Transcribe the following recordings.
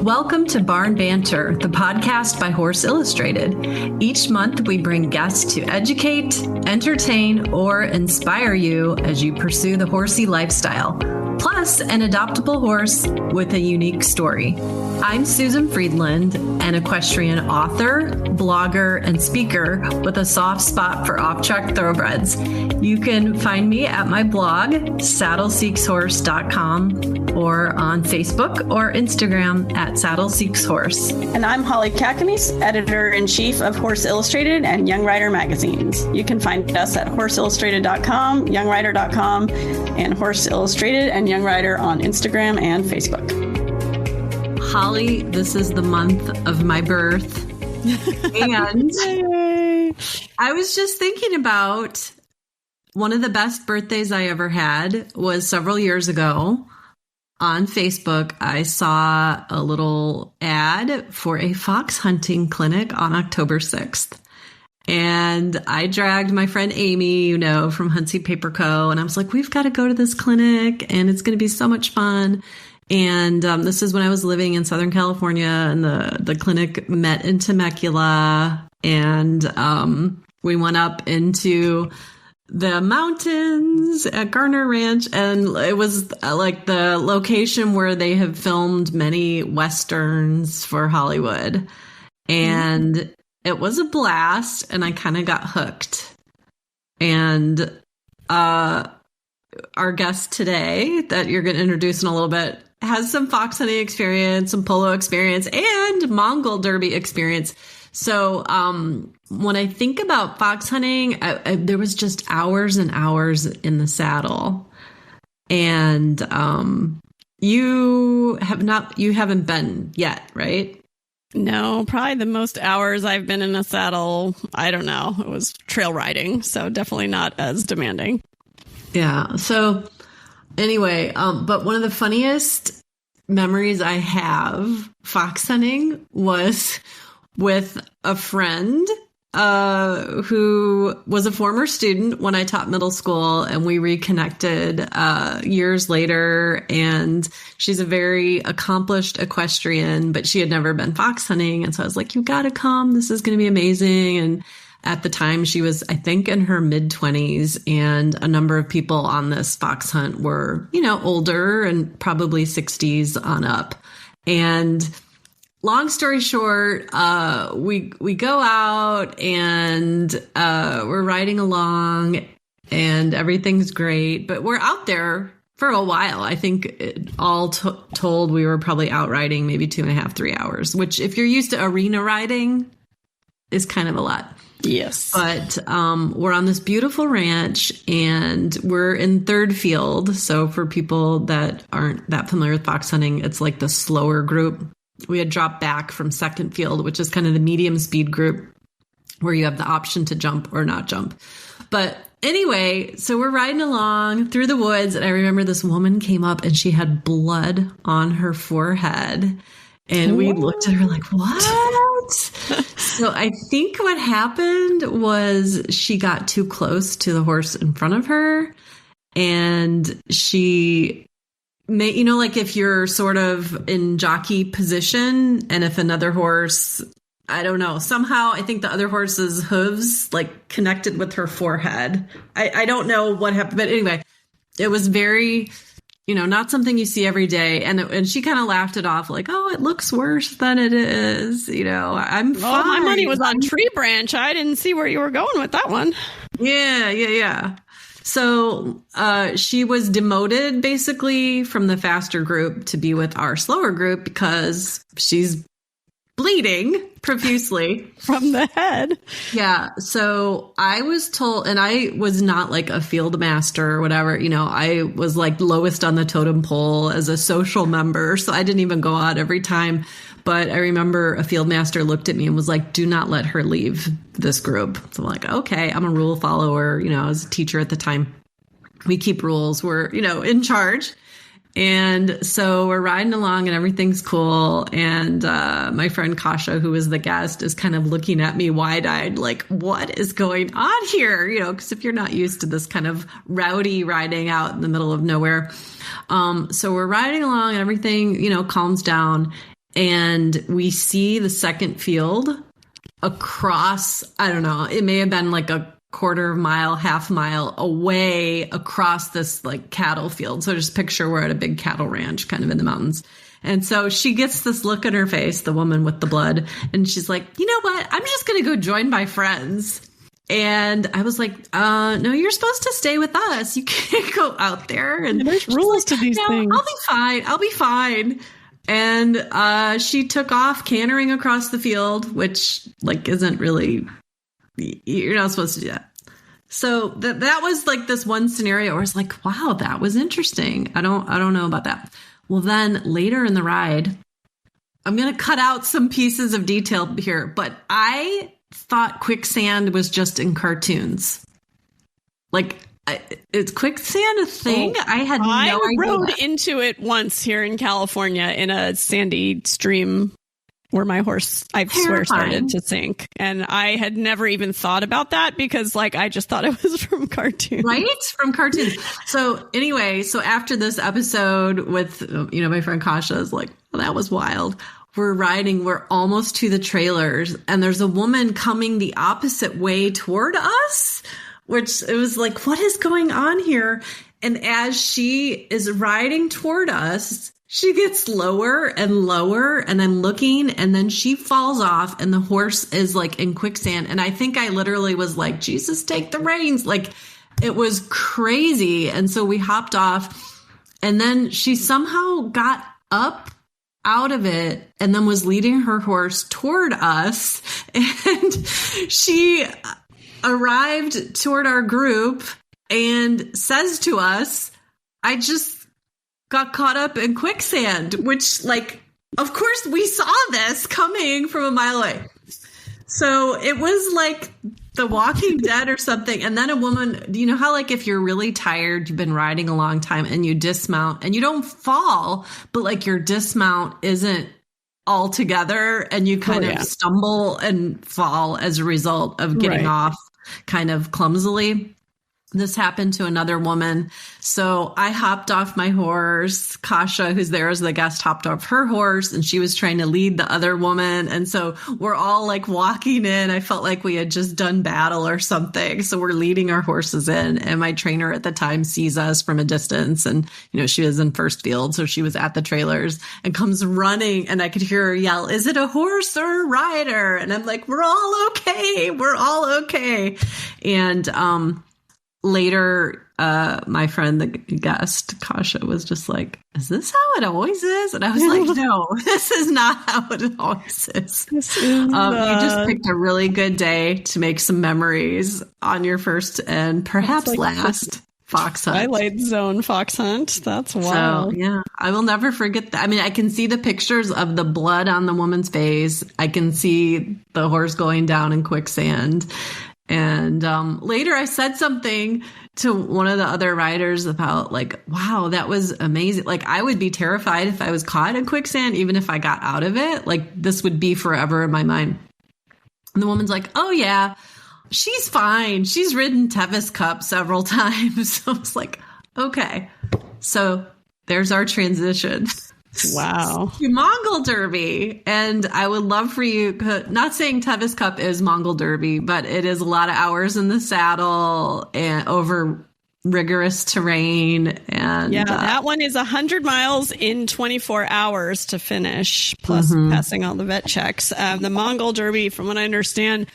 Welcome to Barn Banter, the podcast by Horse Illustrated. Each month, we bring guests to educate, entertain, or inspire you as you pursue the horsey lifestyle, plus an adoptable horse with a unique story. I'm Susan Friedland, an equestrian author, blogger, and speaker with a soft spot for off-track thoroughbreds. You can find me at my blog, saddleseekshorse.com, or on Facebook or Instagram at saddleseekshorse. And I'm Holly Kakamis, editor-in-chief of Horse Illustrated and Young Rider magazines. You can find us at horseillustrated.com, youngrider.com, and Horse Illustrated and Young Rider on Instagram and Facebook. Holly, this is the month of my birth. And I was just thinking about one of the best birthdays I ever had was several years ago. On Facebook, I saw a little ad for a fox hunting clinic on October 6th. And I dragged my friend Amy, from Huntsy Paper Co. And I was like, we've got to go to this clinic and it's going to be so much fun. And this is when I was living in Southern California, and the clinic met in Temecula, and we went up into the mountains at Garner Ranch, and it was like the location where they have filmed many Westerns for Hollywood. And it was a blast, and I kind of got hooked. And our guest today that you're going to introduce in a little bit has some fox hunting experience, some polo experience, and Mongol derby experience. So when I think about fox hunting, there was just hours and hours in the saddle. And you haven't been yet, right? No, probably the most hours I've been in a saddle, I don't know, it was trail riding. So definitely not as demanding. Yeah. So anyway, but one of the funniest memories I have fox hunting was with a friend who was a former student when I taught middle school, and we reconnected years later. And she's a very accomplished equestrian, but she had never been fox hunting. And so I was like, you got to come. This is going to be amazing. And at the time, she was, I think, in her mid-20s, and a number of people on this fox hunt were, older and probably 60s on up. And long story short, we go out and we're riding along, and everything's great. But we're out there for a while. I think all told, we were probably out riding maybe 2.5, 3 hours, which if you're used to arena riding is kind of a lot. Yes. But we're on this beautiful ranch, and we're in third field. So for people that aren't that familiar with fox hunting, it's like the slower group. We had dropped back from second field, which is kind of the medium speed group where you have the option to jump or not jump. But anyway, so we're riding along through the woods, and I remember this woman came up and she had blood on her forehead. And we looked at her like, what? So I think what happened was she got too close to the horse in front of her, and she may, like if you're sort of in jockey position, and if another horse, I don't know, somehow I think the other horse's hooves like connected with her forehead. I don't know what happened, but anyway, it was very, not something you see every day. And she kind of laughed it off like, oh, it looks worse than it is. I'm fine. Well, my money was on Tree Branch. I didn't see where you were going with that one. Yeah. So she was demoted basically from the faster group to be with our slower group because she's bleeding profusely from the head. Yeah. So I was told, and I was not like a field master or whatever, I was like lowest on the totem pole as a social member. So I didn't even go out every time. But I remember a field master looked at me and was like, do not let her leave this group. So I'm like, okay, I'm a rule follower. I was a teacher at the time. We keep rules. We're, in charge. And so we're riding along and everything's cool. And my friend Kasha, who was the guest, is kind of looking at me wide-eyed, like, what is going on here? Because if you're not used to this kind of rowdy riding out in the middle of nowhere. So we're riding along and everything, calms down. and we see the second field across, I don't know, it may have been like a quarter mile, half mile away across this like cattle field. So just picture we're at a big cattle ranch kind of in the mountains. And so she gets this look on her face, the woman with the blood, and she's like, you know what? I'm just going to go join my friends. And I was like, no, you're supposed to stay with us. You can't go out there. And there's rules to these things. I'll be fine. And she took off cantering across the field, which like isn't really, you're not supposed to do that. So that was like this one scenario where it's like, wow, that was interesting. I don't know about that. Well, then later in the ride, I'm going to cut out some pieces of detail here, but I thought quicksand was just in cartoons. Like, is quicksand a thing? I had no idea. I rode into it once here in California in a sandy stream where my horse, I swear, started to sink. And I had never even thought about that because, like, I just thought it was from cartoons. Right? From cartoons. So anyway, so after this episode with, my friend Kasha is like, well, that was wild. We're riding, we're almost to the trailers, and there's a woman coming the opposite way toward us, which it was like, what is going on here? And as she is riding toward us, she gets lower and lower, and I'm looking, and then she falls off, and the horse is like in quicksand. And I think I literally was like, Jesus, take the reins. Like, it was crazy. And so we hopped off, and then she somehow got up out of it and then was leading her horse toward us. And she arrived toward our group and says to us, I just got caught up in quicksand, which, like, of course we saw this coming from a mile away. So it was like The Walking Dead or something. And then a woman, you know how, like, if you're really tired, you've been riding a long time and you dismount and you don't fall, but like your dismount isn't all together and you kind of stumble and fall as a result of getting off kind of clumsily. This happened to another woman. So I hopped off my horse. Kasha, who's there as the guest, hopped off her horse, and she was trying to lead the other woman. And so we're all like walking in. I felt like we had just done battle or something. So we're leading our horses in. And my trainer at the time sees us from a distance. And, she was in first field. So she was at the trailers and comes running. And I could hear her yell, is it a horse or a rider? And I'm like, we're all okay. We're all okay. And, later, my friend, the guest, Kasha, was just like, is this how it always is? And I was like, no, this is not how it always is. You just picked a really good day to make some memories on your first and perhaps last fox hunt. Twilight Zone fox hunt. That's wild. So, yeah, I will never forget that. I mean, I can see the pictures of the blood on the woman's face. I can see the horse going down in quicksand. And later I said something to one of the other riders about like, wow, that was amazing. Like, I would be terrified if I was caught in quicksand, even if I got out of it. Like, this would be forever in my mind. And the woman's like, oh, yeah, she's fine. She's ridden Tevis Cup several times. So I was like, okay, so there's our transition. Wow. Mongol Derby. And I would love for you, not saying Tevis Cup is Mongol Derby, but it is a lot of hours in the saddle and over rigorous terrain. And that one is 100 miles in 24 hours to finish, plus passing all the vet checks. The Mongol Derby, from what I understand,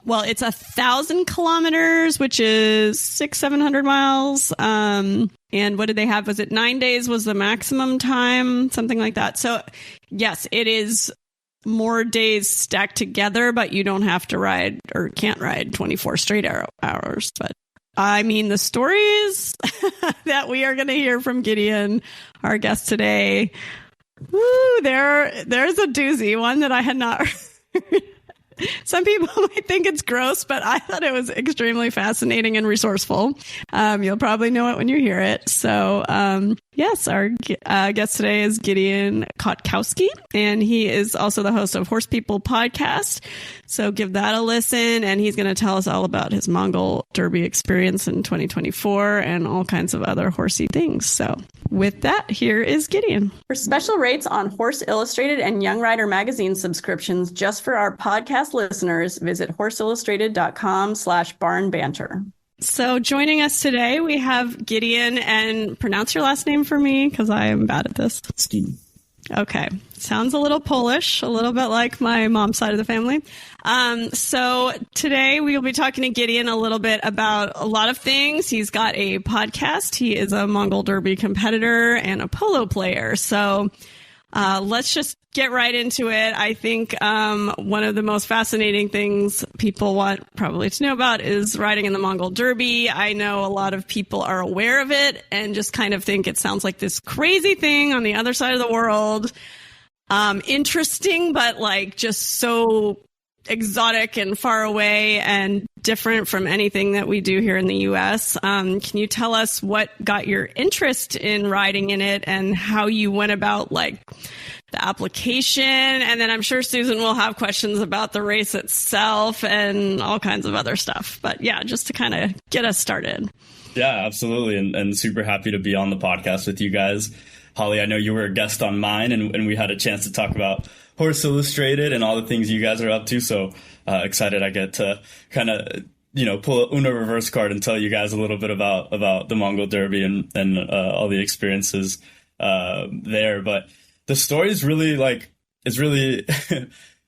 well, it's 1,000 kilometers, which is 700 miles. And what did they have? Was it 9 days was the maximum time? Something like that. So yes, it is more days stacked together, but you don't have to ride or can't ride 24 straight hours. But I mean, the stories that we are going to hear from Gideon, our guest today, there's a doozy, one that I had not heard. Some people might think it's gross, but I thought it was extremely fascinating and resourceful. You'll probably know it when you hear it. So, yes, our guest today is Gideon Kotkowski, and he is also the host of Horse People podcast. So give that a listen, and he's going to tell us all about his Mongol Derby experience in 2024 and all kinds of other horsey things. So with that, here is Gideon. For special rates on Horse Illustrated and Young Rider magazine subscriptions just for our podcast listeners, visit horseillustrated.com/barnbanter. So joining us today, we have Gideon, and pronounce your last name for me because I am bad at this. Gideon. Okay. Sounds a little Polish, a little bit like my mom's side of the family. So today we will be talking to Gideon a little bit about a lot of things. He's got a podcast. He is a Mongol Derby competitor and a polo player. So let's just get right into it. I think one of the most fascinating things people want probably to know about is riding in the Mongol Derby. I know a lot of people are aware of it and just kind of think it sounds like this crazy thing on the other side of the world. Interesting, but like just so exotic and far away and different from anything that we do here in the U.S. Can you tell us what got your interest in riding in it and how you went about like the application? And then I'm sure Susan will have questions about the race itself and all kinds of other stuff. But yeah, just to kind of get us started. Yeah, absolutely. And super happy to be on the podcast with you guys. Holly, I know you were a guest on mine and we had a chance to talk about Horse Illustrated and all the things you guys are up to. So excited I get to kind of, pull a Uno reverse card and tell you guys a little bit about the Mongol Derby and all the experiences there. But the story is really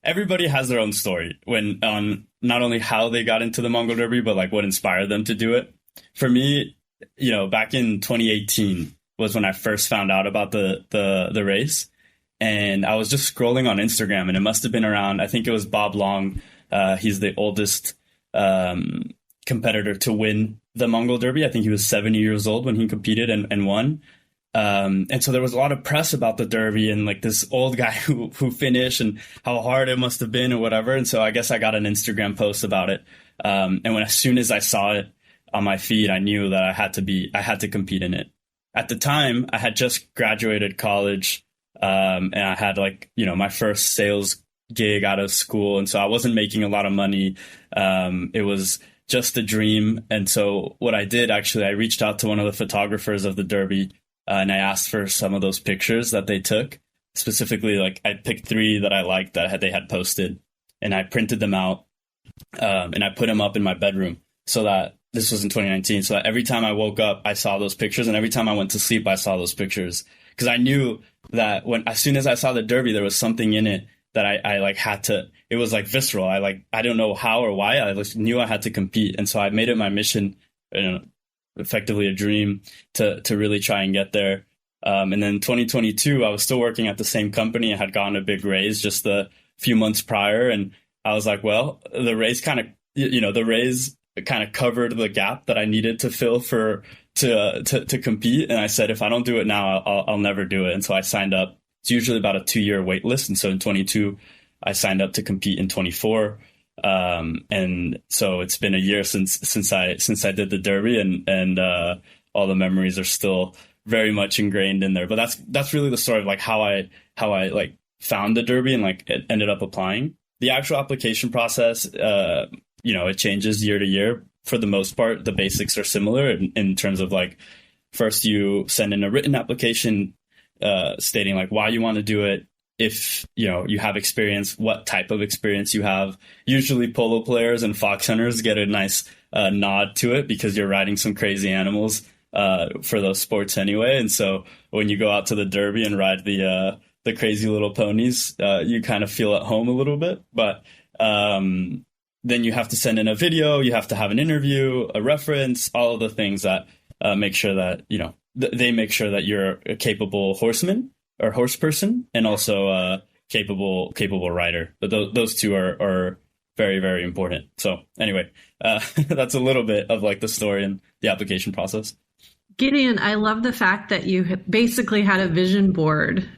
everybody has their own story when on not only how they got into the Mongol Derby, but like what inspired them to do it. For me, back in 2018 was when I first found out about the race. And I was just scrolling on Instagram, and it must have been around, I think it was Bob Long. He's the oldest competitor to win the Mongol Derby. I think he was 70 years old when he competed and won. And so there was a lot of press about the Derby and like this old guy who finished and how hard it must have been or whatever. And so I guess I got an Instagram post about it. And as soon as I saw it on my feed, I knew that I had to compete in it. At the time, I had just graduated college. And I had my first sales gig out of school. And so I wasn't making a lot of money. It was just a dream. And so what I did, actually, I reached out to one of the photographers of the Derby and I asked for some of those pictures that they took. Specifically, I picked 3 that I liked that they had posted and I printed them out and I put them up in my bedroom so that this was in 2019. So that every time I woke up, I saw those pictures. And every time I went to sleep, I saw those pictures. Because I knew that as soon as I saw the Derby, there was something in it that I had to, it was like visceral. I don't know how or why, I knew I had to compete. And so I made it my mission, effectively a dream to really try and get there. And then 2022, I was still working at the same company. I had gotten a big raise just a few months prior. And I was like, well, the raise kind of covered the gap that I needed to fill to compete. And I said, if I don't do it now, I'll never do it. And so I signed up. It's usually about a 2-year wait list. And so in 22, I signed up to compete in 24. And so it's been a year since I did the Derby and all the memories are still very much ingrained in there. But that's really the story of how I found the Derby and ended up applying. The actual application process, it changes year to year. For the most part, the basics are similar in terms of first you send in a written application stating why you want to do it. If you have experience, what type of experience you have. Usually polo players and fox hunters get a nice nod to it because you're riding some crazy animals for those sports anyway. And so when you go out to the Derby and ride the crazy little ponies, you kind of feel at home a little bit. But then you have to send in a video, you have to have an interview, a reference, all of the things that make sure that, they make sure that you're a capable horseman or horse person and also a capable rider. But those two are very, very important. So anyway, that's a little bit of the story and the application process. Gideon, I love the fact that you basically had a vision board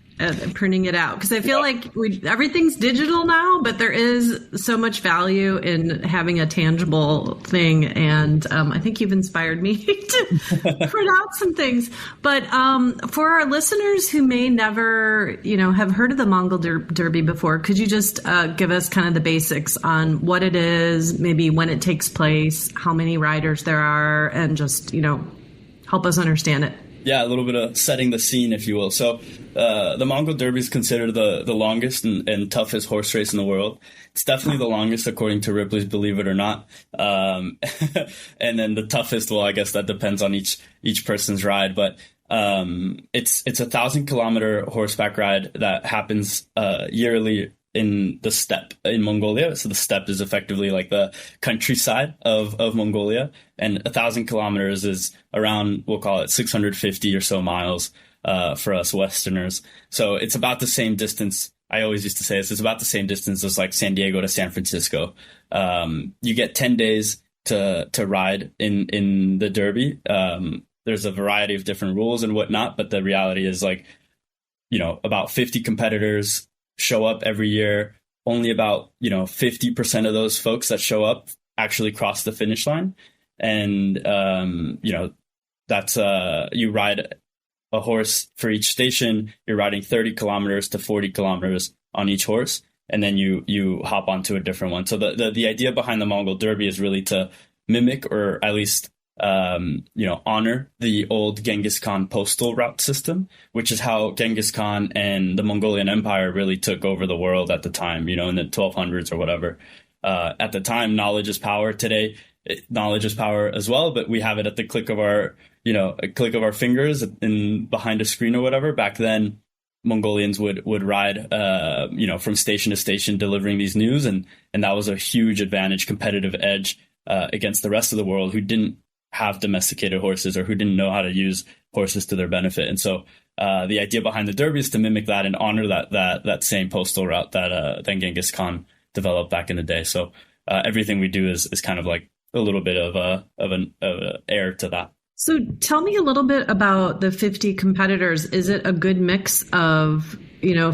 printing it out, because I feel like everything's digital now, but there is so much value in having a tangible thing. And I think you've inspired me to print out some things. But for our listeners who may never, have heard of the Mongol Derby before, could you just give us kind of the basics on what it is, maybe when it takes place, how many riders there are, and just, help us understand it? Yeah, a little bit of setting the scene, if you will. So the Mongol Derby is considered the longest and toughest horse race in the world. It's definitely the longest, according to Ripley's Believe It or Not. And then the toughest, well, I guess that depends on each person's ride. But it's a 1,000-kilometer horseback ride that happens yearly in the steppe in Mongolia. So the steppe is effectively like the countryside of Mongolia, and 1,000 kilometers is around, we'll call it 650 or so miles for us Westerners. So it's about the same distance. I always used to say this, it's about the same distance as like San Diego to San Francisco. You get 10 days to ride in the Derby. There's a variety of different rules and whatnot, but the reality is like, about 50 competitors show up every year. Only about 50% of those folks that show up actually cross the finish line. And that's you ride a horse for each station. You're riding 30 kilometers to 40 kilometers on each horse, and then you hop onto a different one. So the idea behind the Mongol Derby is really to mimic, or at least honor the old Genghis Khan postal route system, which is how Genghis Khan and the Mongolian Empire really took over the world at the time, in the 1200s or whatever. At the time, knowledge is power. Today, knowledge is power as well, but we have it at the click of our fingers and behind a screen or whatever. Back then, Mongolians would ride, from station to station, delivering these news. And that was a huge advantage, competitive edge against the rest of the world who didn't have domesticated horses or who didn't know how to use horses to their benefit. And so the idea behind the Derby is to mimic that and honor that same postal route that Genghis Khan developed back in the day. So everything we do is kind of like a little bit of an heir to that. So tell me a little bit about the 50 competitors. Is it a good mix of,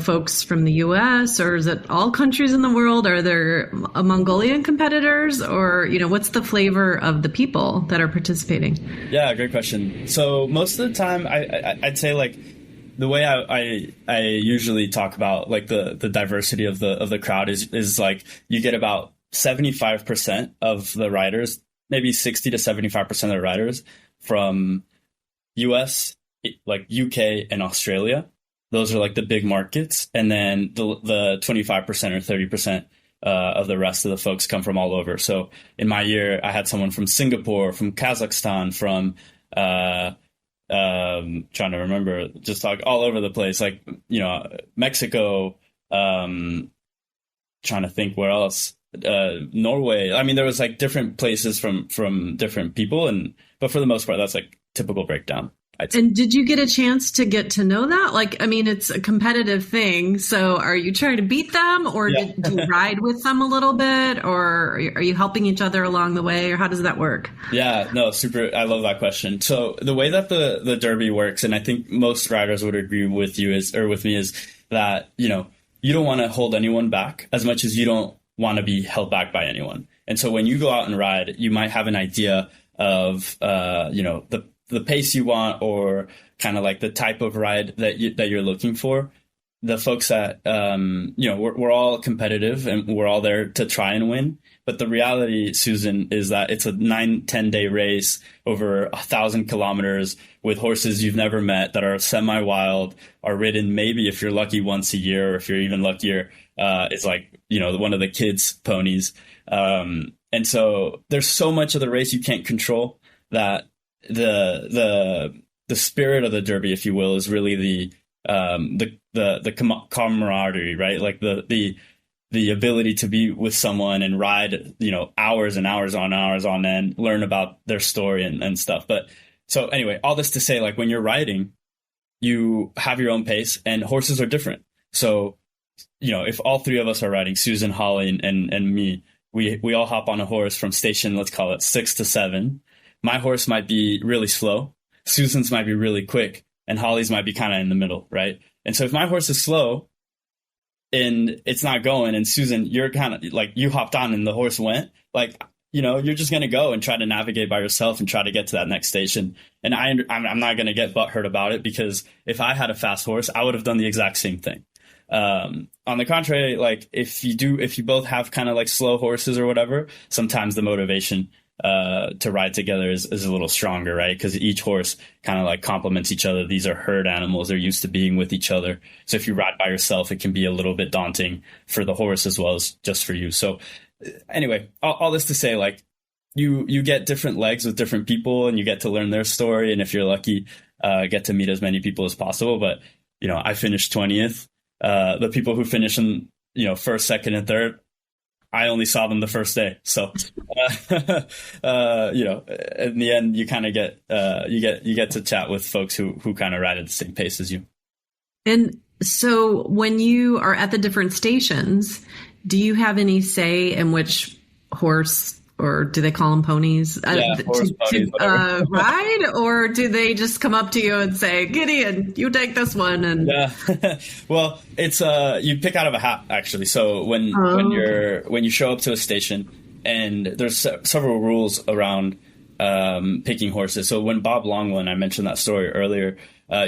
folks from the U.S., or is it all countries in the world? Are there Mongolian competitors, or, what's the flavor of the people that are participating? Yeah, great question. So most of the time, I'd say like the way I usually talk about like the diversity of the crowd is like you get about 75% of the riders, maybe 60 to 75% of the riders from US, like UK and Australia. Those are like the big markets. And then the 25% or 30% of the rest of the folks come from all over. So in my year, I had someone from Singapore, from Kazakhstan, from trying to remember, just like all over the place, like, Mexico, trying to think where else, Norway. I mean, there was like different places from different people. But for the most part, that's like typical breakdown. And did you get a chance to get to know that? Like, I mean, it's a competitive thing. So are you trying to beat them, or did you ride with them a little bit, or are you helping each other along the way, or how does that work? Yeah, no, super. I love that question. So the way that the Derby works, and I think most riders would agree with you with me, is that, you don't want to hold anyone back as much as you don't want to be held back by anyone. And so when you go out and ride, you might have an idea of, the pace you want, or kind of like the type of ride that you're looking for. The folks that, we're all competitive and we're all there to try and win. But the reality, Susan, is that it's a 9-10 day race over 1,000 kilometers with horses you've never met that are semi-wild, are ridden maybe, if you're lucky, once a year, or if you're even luckier, it's like, one of the kids' ponies. And so there's so much of the race you can't control that the spirit of the Derby, if you will, is really the camaraderie, right? Like the ability to be with someone and ride, hours and hours on end, learn about their story and stuff. But so anyway, all this to say, like when you're riding, you have your own pace, and horses are different. So, if all three of us are riding, Susan, Holly, and me, we all hop on a horse from station, let's call it 6 to 7. My horse might be really slow, Susan's might be really quick, and Holly's might be kind of in the middle, right? And so if my horse is slow and it's not going, and Susan, you're kind of like, you hopped on and the horse went, like, you know, you're just going to go and try to navigate by yourself and try to get to that next station. And I'm not going to get butthurt about it, because if I had a fast horse, I would have done the exact same thing. On the contrary, like if you both have kind of like slow horses or whatever, sometimes the motivation to ride together is a little stronger, right? Because each horse kind of like complements each other. These are herd animals. They're used to being with each other. So if you ride by yourself, it can be a little bit daunting for the horse as well as just for you. So anyway, all this to say, like you get different legs with different people, and you get to learn their story. And if you're lucky, get to meet as many people as possible. But, you know, I finished 20th. The people who finish in, you know, first, second, and third, I only saw them the first day. So, you know, in the end, you kind of get you get to chat with folks who kind of ride at the same pace as you. And so when you are at the different stations, do you have any say in which horse, or do they call them ponies, horse, ponies, ride? Or do they just come up to you and say, Gideon, you take this one? And yeah, well, it's you pick out of a hat, actually. So when you show up to a station, and there's several rules around picking horses. So when Bob Long won, I mentioned that story earlier,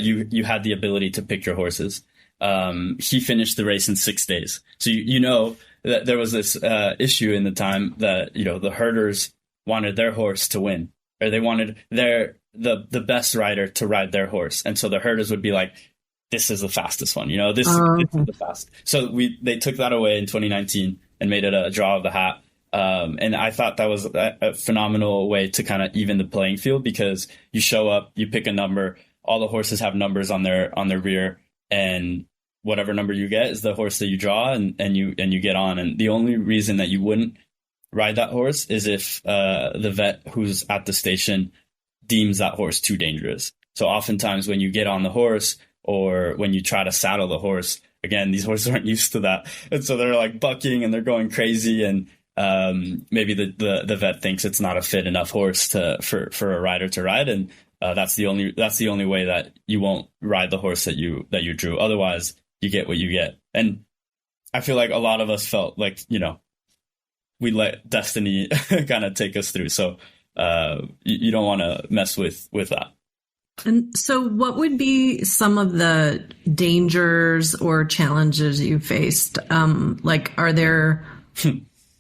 you had the ability to pick your horses. He finished the race in 6 days. So you know that there was this issue in the time that, you know, the herders wanted their horse to win, or they wanted the best rider to ride their horse. And so the herders would be like, this is the fastest one, you know, this is the fast. So they took that away in 2019 and made it a draw of the hat. And I thought that was a phenomenal way to kind of even the playing field, because you show up, you pick a number, all the horses have numbers on their rear, and whatever number you get is the horse that you draw, and you get on. And the only reason that you wouldn't ride that horse is if the vet who's at the station deems that horse too dangerous. So oftentimes when you get on the horse, or when you try to saddle the horse, again, these horses aren't used to that, and so they're like bucking and they're going crazy, and maybe the vet thinks it's not a fit enough horse for a rider to ride, and that's the only way that you won't ride the horse that you drew. Otherwise, you get what you get. And I feel like a lot of us felt like, you know, we let destiny kind of take us through. So you don't want to mess with that. And so what would be some of the dangers or challenges you faced? Like, are there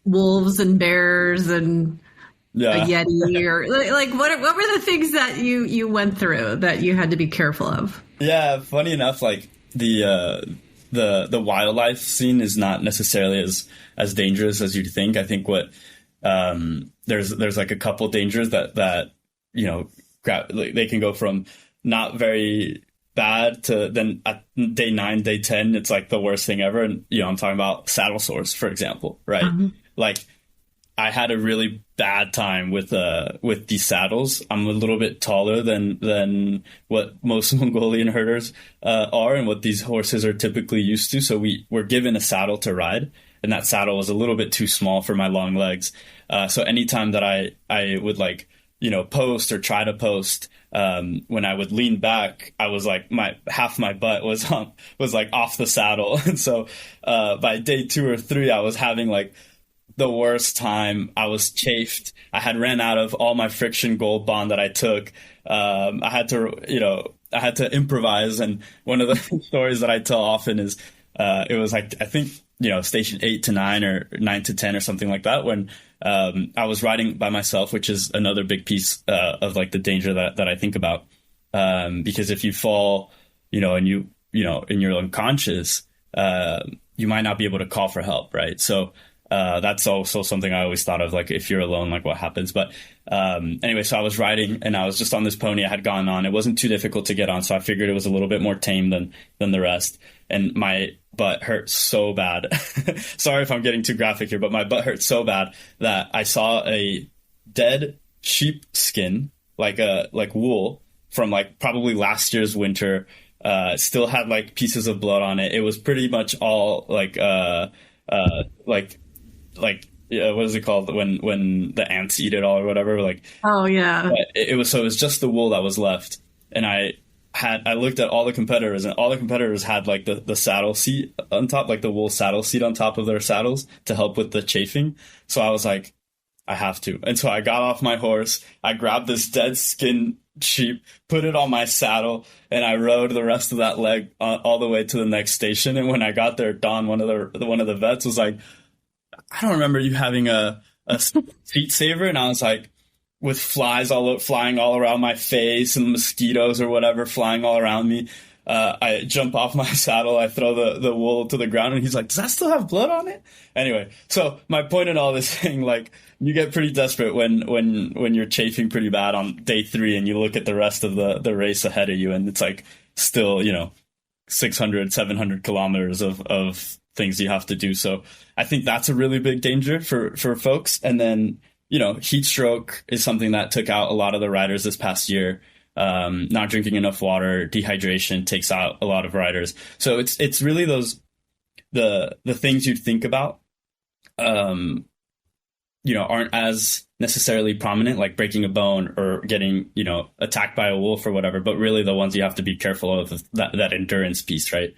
wolves and bears and a Yeti, or like what were the things that you went through that you had to be careful of? Yeah, funny enough, like the wildlife scene is not necessarily as dangerous as you'd think. I think what there's like a couple dangers that you know, they can go from not very bad to then at day 9, day 10, it's like the worst thing ever. And you know, I'm talking about saddle sores, for example, right? Mm-hmm. Like, I had a really bad time with these saddles. I'm a little bit taller than what most Mongolian herders are, and what these horses are typically used to. So we were given a saddle to ride, and that saddle was a little bit too small for my long legs. So anytime that I would, like, you know, post or try to post, when I would lean back, I was like, half my butt was like off the saddle. And so by day 2 or 3, I was having like the worst time. I was chafed. I had ran out of all my friction gold bond that I took. I had to improvise. And one of the stories that I tell often is, it was like, I think, you know, station 8 to 9 or 9 to 10 or something like that, when I was riding by myself, which is another big piece of like the danger that I think about. Because if you fall, you know, and you know, and you're unconscious, you might not be able to call for help, right? So that's also something I always thought of, like, if you're alone, like, what happens? But anyway, so I was riding, and I was just on this pony I had gone on. It wasn't too difficult to get on, so I figured it was a little bit more tame than the rest. And my butt hurt so bad. Sorry if I'm getting too graphic here, but my butt hurt so bad that I saw a dead sheep skin, like wool from like probably last year's winter. Still had like pieces of blood on it. It was pretty much all like what is it called when the ants eat it all or whatever? Like, oh yeah. It was just the wool that was left, and I I looked at all the competitors, and all the competitors had like the saddle seat on top, like the wool saddle seat on top of their saddles to help with the chafing. So I was like, I have to. And so I got off my horse, I grabbed this dead skin sheep, put it on my saddle, and I rode the rest of that leg all the way to the next station. And when I got there, Don, one of the vets, was like, I don't remember you having a seat saver. And I was like, with flies flying all around my face and mosquitoes or whatever flying all around me. I jump off my saddle, I throw the wool to the ground, and he's like, does that still have blood on it? Anyway, so my point in all this thing, like, you get pretty desperate when you're chafing pretty bad on day 3 and you look at the rest of the race ahead of you, and it's like still, 600, 700 kilometers of things you have to do. So I think that's a really big danger for folks. And then, heat stroke is something that took out a lot of the riders this past year. Not drinking enough water, dehydration takes out a lot of riders. So it's really the things you'd think about, aren't as necessarily prominent, like breaking a bone or getting, attacked by a wolf or whatever, but really the ones you have to be careful of, that endurance piece, right?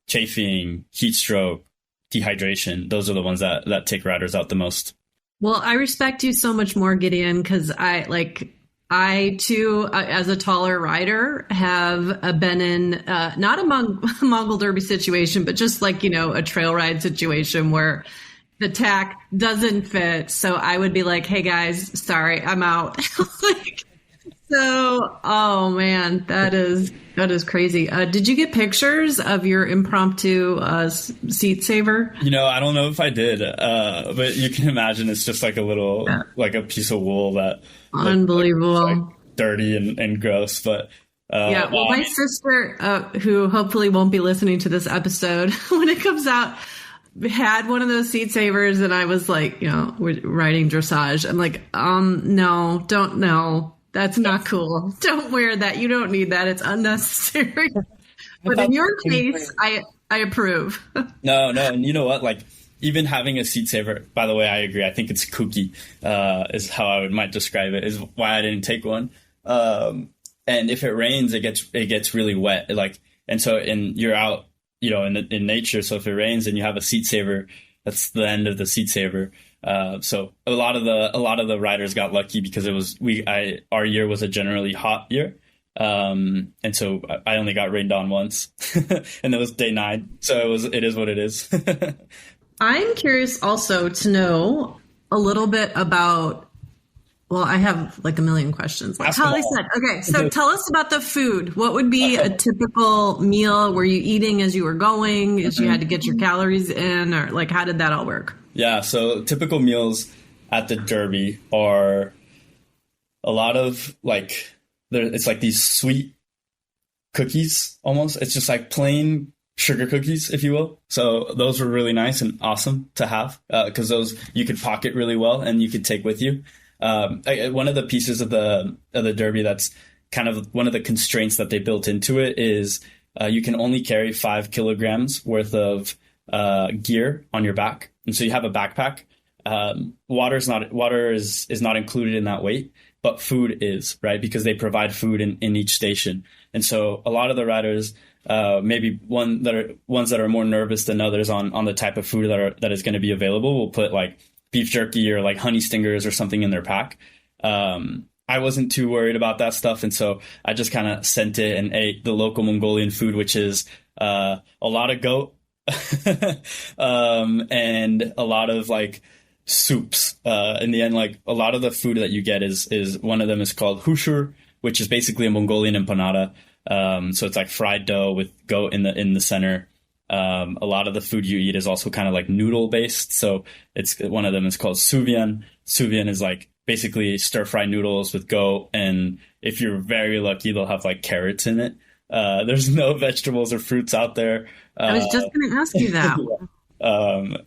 Chafing, heat stroke, dehydration, those are the ones that take riders out the most. Well, I respect you so much more, Gideon, because I too, as a taller rider, have been in not a Mongol Derby situation, but just like, a trail ride situation where the tack doesn't fit. So I would be like, hey guys, sorry, I'm out. Oh man, that is crazy. Did you get pictures of your impromptu seat saver? I don't know if I did, but you can imagine it's just like a little, like a piece of wool that unbelievable, like dirty and gross. But my sister, who hopefully won't be listening to this episode when it comes out, had one of those seat savers, and I was like, we're riding dressage. I'm like, no. That's not cool. Don't wear that. You don't need that. It's unnecessary. But in your case, I approve. No. And you know what? Like, even having a seat saver, by the way, I agree. I think it's kooky, is how I might describe it, is why I didn't take one. And if it rains, it gets really wet. And you're out, in nature. So if it rains and you have a seat saver, that's the end of the seat saver. So a lot of the riders got lucky because our year was a generally hot year. And so I only got rained on once and it was day 9. So it is what it is. I'm curious also to know a little bit about, well, I have like a million questions. Like Holly said, okay, so tell us about the food. What would be a typical meal? Were you eating as you were going? As you had to get your calories in, or like, how did that all work? Yeah, so typical meals at the Derby are a lot of it's like these sweet cookies almost. It's just like plain sugar cookies, if you will. So those were really nice and awesome to have because those you could pocket really well and you could take with you. One of the pieces of the Derby that's kind of one of the constraints that they built into it is you can only carry 5 kilograms worth of gear on your back. And so you have a backpack. Water is not included in that weight, but food is, right? Because they provide food in each station. And so a lot of the riders, maybe ones that are more nervous than others on the type of food that is going to be available, will put like beef jerky or like honey stingers or something in their pack. I wasn't too worried about that stuff. And so I just kind of sent it and ate the local Mongolian food, which is a lot of goat, and a lot of like soups. In the end, like a lot of the food that you get is one of them is called hushur, which is basically a Mongolian empanada. So it's like fried dough with goat in the center. A lot of the food you eat is also kind of like noodle based. So one of them is called suvian. Suvian is like basically stir fry noodles with goat. And if you're very lucky, they'll have like carrots in it. There's no vegetables or fruits out there. I was just going to ask you that.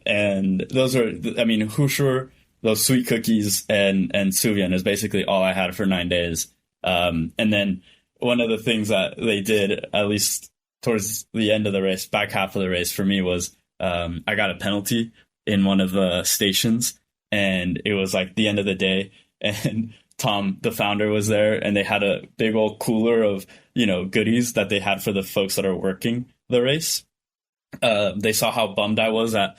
And those are, hushur, those sweet cookies and suvian is basically all I had for 9 days. And then one of the things that they did, at least towards the end of the race, back half of the race for me was, I got a penalty in one of the stations and it was like the end of the day and Tom, the founder, was there, and they had a big old cooler of, goodies that they had for the folks that are working the race. They saw how bummed I was at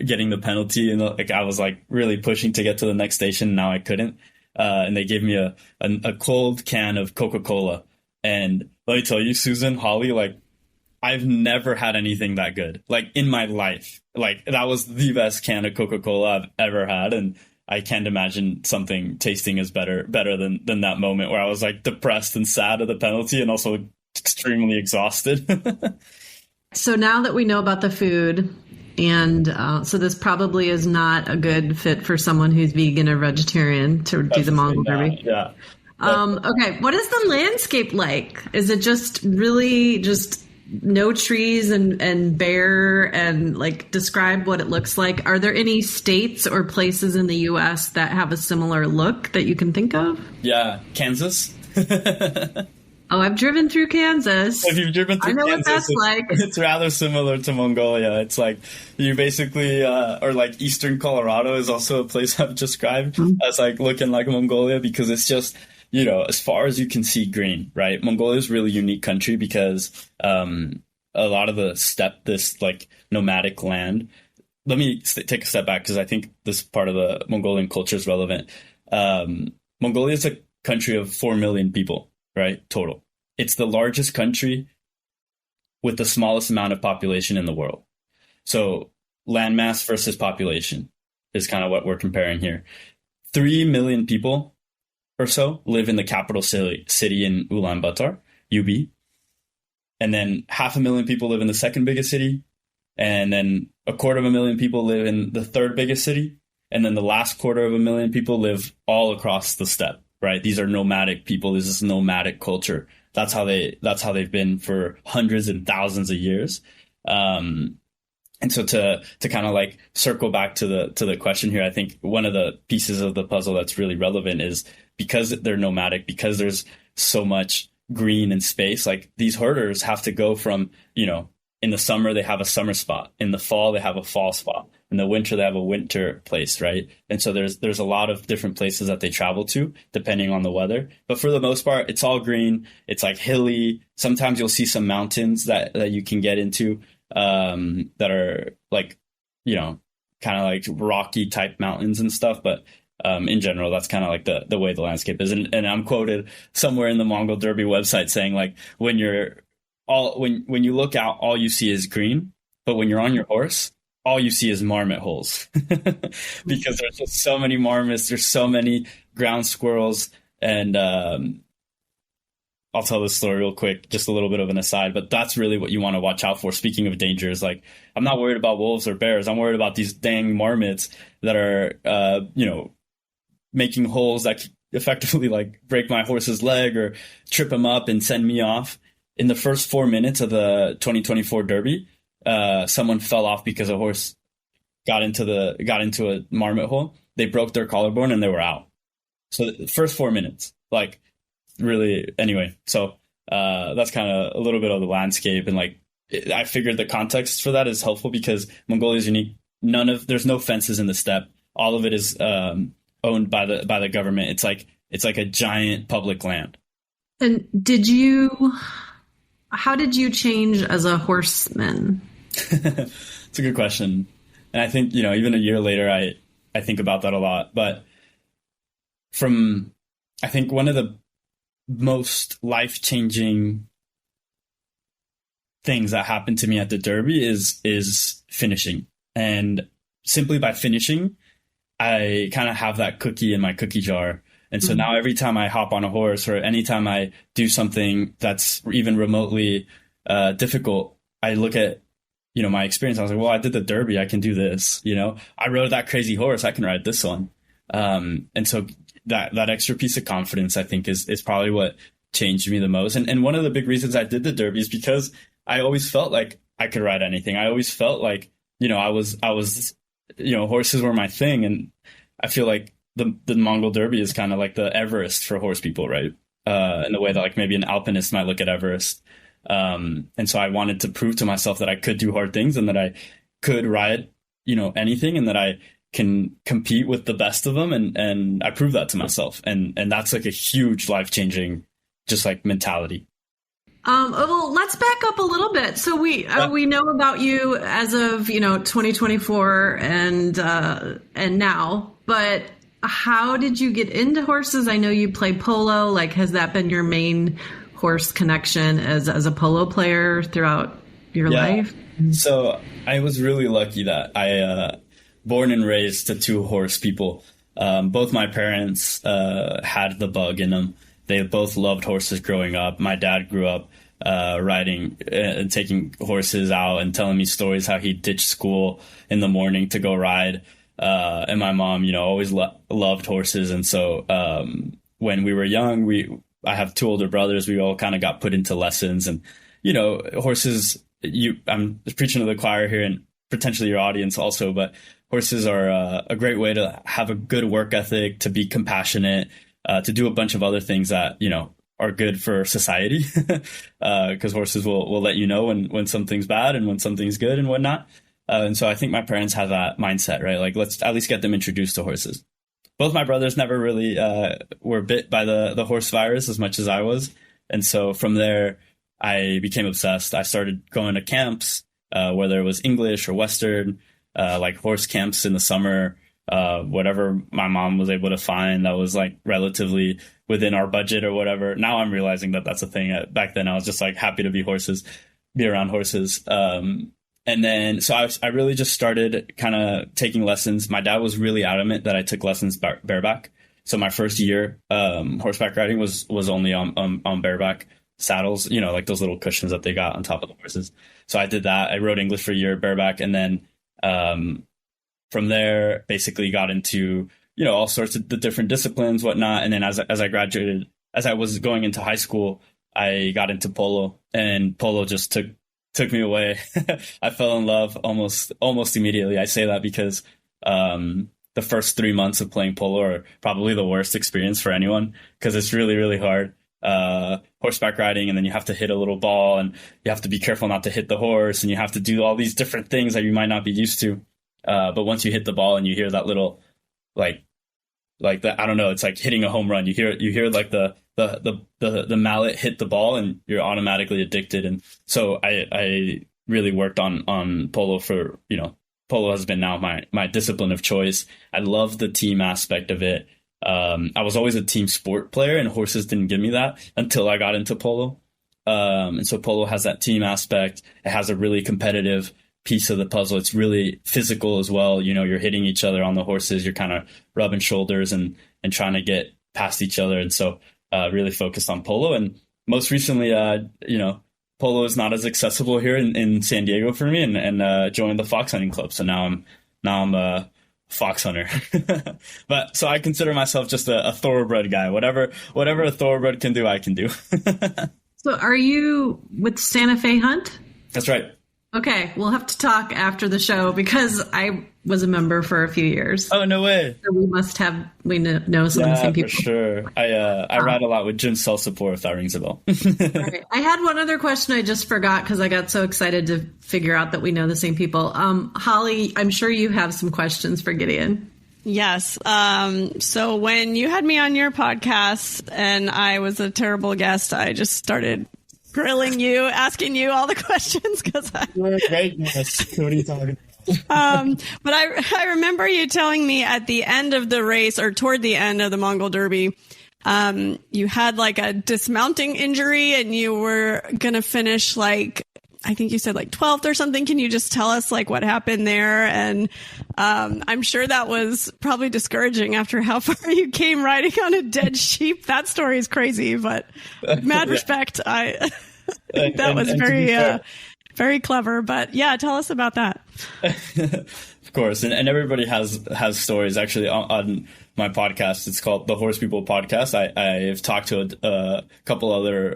getting the penalty, and like I was like really pushing to get to the next station. And now I couldn't, and they gave me a cold can of Coca-Cola. And let me tell you, Susan, Holly, like I've never had anything that good, like in my life. Like that was the best can of Coca-Cola I've ever had, and I can't imagine something tasting as better than that moment where I was like depressed and sad at the penalty, and also extremely exhausted. So now that we know about the food, and so this probably is not a good fit for someone who's vegan or vegetarian to do the Mongol Derby. Yeah. Okay. What is the landscape like? Is it just really just no trees and bare, and like describe what it looks like? Are there any states or places in the U.S. that have a similar look that you can think of? Yeah. Kansas. Oh, I've driven through Kansas. If you've driven through Kansas, what that's like. It's rather similar to Mongolia. It's like you basically, or like Eastern Colorado is also a place I've described as like looking like Mongolia, because it's just, as far as you can see green, right? Mongolia is a really unique country because a lot of the this like nomadic land. Let me take a step back because I think this part of the Mongolian culture is relevant. Mongolia is a country of 4 million people. Right? Total. It's the largest country with the smallest amount of population in the world. So landmass versus population is kind of what we're comparing here. 3 million people or so live in the capital city in Ulaanbaatar, UB. And then 500,000 people live in the second biggest city. And then 250,000 people live in the third biggest city. And then the last 250,000 people live all across the steppe. Right. These are nomadic people. This is nomadic culture. That's how they've been for hundreds and thousands of years. And so to kind of like circle back to the question here, I think one of the pieces of the puzzle that's really relevant is because they're nomadic, because there's so much green and space, like these herders have to go from, in the summer, they have a summer spot. In the fall, they have a fall spot. In the winter, they have a winter place, right? And so there's a lot of different places that they travel to, depending on the weather. But for the most part, it's all green. It's like hilly. Sometimes you'll see some mountains that you can get into that are like, kind of like rocky type mountains and stuff. But in general, that's kind of like the way the landscape is. And I'm quoted somewhere in the Mongol Derby website saying like, when you look out, all you see is green. But when you're on your horse, all you see is marmot holes because there's just so many marmots. There's so many ground squirrels. And I'll tell this story real quick, just a little bit of an aside, but that's really what you want to watch out for. Speaking of dangers, like I'm not worried about wolves or bears. I'm worried about these dang marmots that are, making holes that could effectively like break my horse's leg or trip him up and send me off. In the first 4 minutes of the 2024 Derby, someone fell off because a horse got into a marmot hole. They broke their collarbone and they were out. So the first 4 minutes, like really, anyway. So that's kind of a little bit of the landscape. And like, I figured the context for that is helpful because Mongolia is unique. There's no fences in the steppe. All of it is owned by the government. It's like a giant public land. And how did you change as a horseman? It's a good question. And I think, even a year later, I think about that a lot. But I think one of the most life-changing things that happened to me at the Derby is finishing. And simply by finishing, I kind of have that cookie in my cookie jar. And so now every time I hop on a horse or anytime I do something that's even remotely difficult, I look at, my experience. I was like, well, I did the Derby. I can do this. I rode that crazy horse. I can ride this one. And so that extra piece of confidence, I think, is probably what changed me the most. And one of the big reasons I did the Derby is because I always felt like I could ride anything. I always felt like, I was, horses were my thing. And I feel like the Mongol Derby is kind of like the Everest for horse people, right? In the way that like maybe an alpinist might look at Everest. And so I wanted to prove to myself that I could do hard things and that I could ride, anything, and that I can compete with the best of them. And I proved that to myself. And that's like a huge life-changing, just like mentality. Well, let's back up a little bit. So we know about you as of 2024 and now, but how did you get into horses? I know you play polo. Like, has that been your main horse connection as a polo player throughout your life? So I was really lucky that I born and raised to two horse people. Both my parents had the bug in them. They both loved horses growing up. My dad grew up riding and taking horses out and telling me stories how he ditched school in the morning to go ride. And my mom, always loved horses. And so when we were young, I have two older brothers. We all kind of got put into lessons, and horses. I'm preaching to the choir here, and potentially your audience also, but horses are a great way to have a good work ethic, to be compassionate, to do a bunch of other things that are good for society, because horses will let you know when something's bad and when something's good and whatnot. And so I think my parents have that mindset, right? Like, let's at least get them introduced to horses. Both my brothers never really were bit by the horse virus as much as I was. And so from there, I became obsessed. I started going to camps, whether it was English or Western, like horse camps in the summer, whatever my mom was able to find that was like relatively within our budget or whatever. Now I'm realizing that that's a thing. Back then I was just like happy to be around horses. And then, so I really just started kind of taking lessons. My dad was really adamant that I took lessons bareback. So my first year, horseback riding was only on bareback saddles, like those little cushions that they got on top of the horses. So I did that. I rode English for a year bareback. And then, from there, basically got into, all sorts of the different disciplines, whatnot. And then as I graduated, as I was going into high school, I got into polo, and polo just took me away. I fell in love almost immediately. I say that because the first 3 months of playing polo are probably the worst experience for anyone, because it's really, really hard. Horseback riding, and then you have to hit a little ball, and you have to be careful not to hit the horse, and you have to do all these different things that you might not be used to. But once you hit the ball and you hear that little, like that, I don't know, it's like hitting a home run. You hear like the mallet hit the ball, and you're automatically addicted. And so I really worked on polo for, polo has been now my discipline of choice. I love the team aspect of it. I was always a team sport player, and horses didn't give me that until I got into polo. And so polo has that team aspect. It has a really competitive piece of the puzzle. It's really physical as well. You're hitting each other on the horses. You're kind of rubbing shoulders and trying to get past each other. And so really focused on polo. And most recently, polo is not as accessible here in San Diego for me, and joined the fox hunting club. So now I'm a fox hunter. But so I consider myself just a thoroughbred guy. Whatever a thoroughbred can do, I can do. So are you with Santa Fe Hunt? That's right. Okay, we'll have to talk after the show, because I was a member for a few years. Oh, no way. So we know some of the same people. For sure. I ride a lot with Jim Selsapor, if that rings a bell. Right. I had one other question I just forgot because I got so excited to figure out that we know the same people. Holly, I'm sure you have some questions for Gideon. Yes. So when you had me on your podcast and I was a terrible guest, I just started grilling you, asking you all the questions, because you're a great guest. What are you talking about? But I remember you telling me at the end of the race, or toward the end of the Mongol Derby, you had like a dismounting injury and you were going to finish I think you said 12th or something. Can you just tell us what happened there? And I'm sure that was probably discouraging after how far you came riding on a dead sheep. That story is crazy, but mad respect. That was very clever. But yeah, tell us about that. Of course, and everybody has stories. Actually, on my podcast, it's called the Horse People Podcast. I've talked to a couple other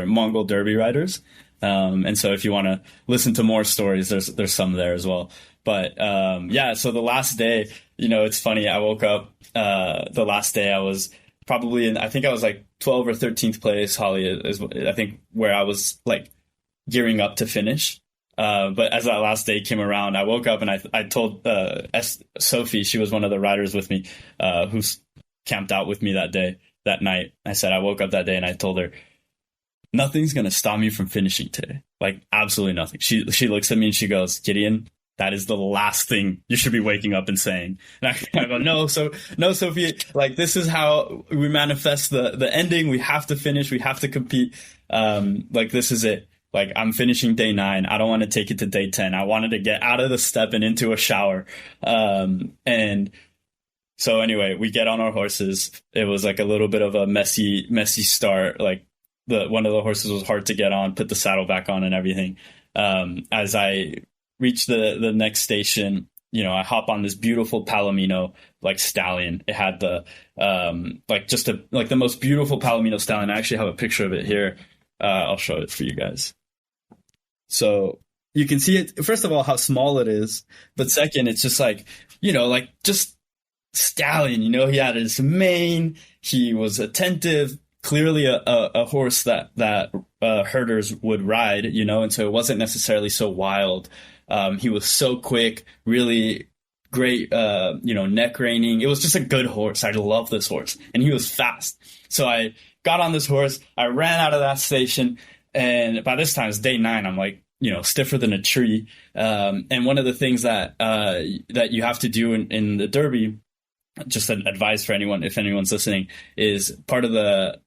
Mongol Derby riders. And so if you want to listen to more stories, there's some there as well. But, so the last day, it's funny. I woke up, the last day I was probably I think I was 12 or 13th place. Holly is I think where I was gearing up to finish. But as that last day came around, I woke up and I told Sophie, she was one of the riders with me, who's camped out with me that night. I said I woke up that day and I told her, nothing's gonna stop me from finishing today. Like absolutely nothing. She looks at me and she goes, Gideon, that is the last thing you should be waking up and saying. And I go, no, Sophie, like this is how we manifest the ending. We have to finish. We have to compete. Like this is it. Like I'm finishing day 9. I don't want to take it to day 10. I wanted to get out of the step and into a shower. And so anyway, we get on our horses. It was like a little bit of a messy start. Like one of the horses was hard to get on, put the saddle back on and everything. As I reach the next station, you know, I hop on this beautiful Palomino like stallion. It had the the most beautiful Palomino stallion. I actually have a picture of it here. I'll show it for you guys. So you can see it, first of all, how small it is. But second, it's just like, you know, like just stallion, you know, he had his mane. He was attentive, clearly a horse that herders would ride, you know, and so it wasn't necessarily so wild. He was so quick, really great, neck reining. It was just a good horse. I love this horse. And he was fast. So I got on this horse. I ran out of that station. And by this time, it's day 9. I'm like, you know, stiffer than a tree. And one of the things that you have to do in the Derby, just an advice for anyone, if anyone's listening, is part of the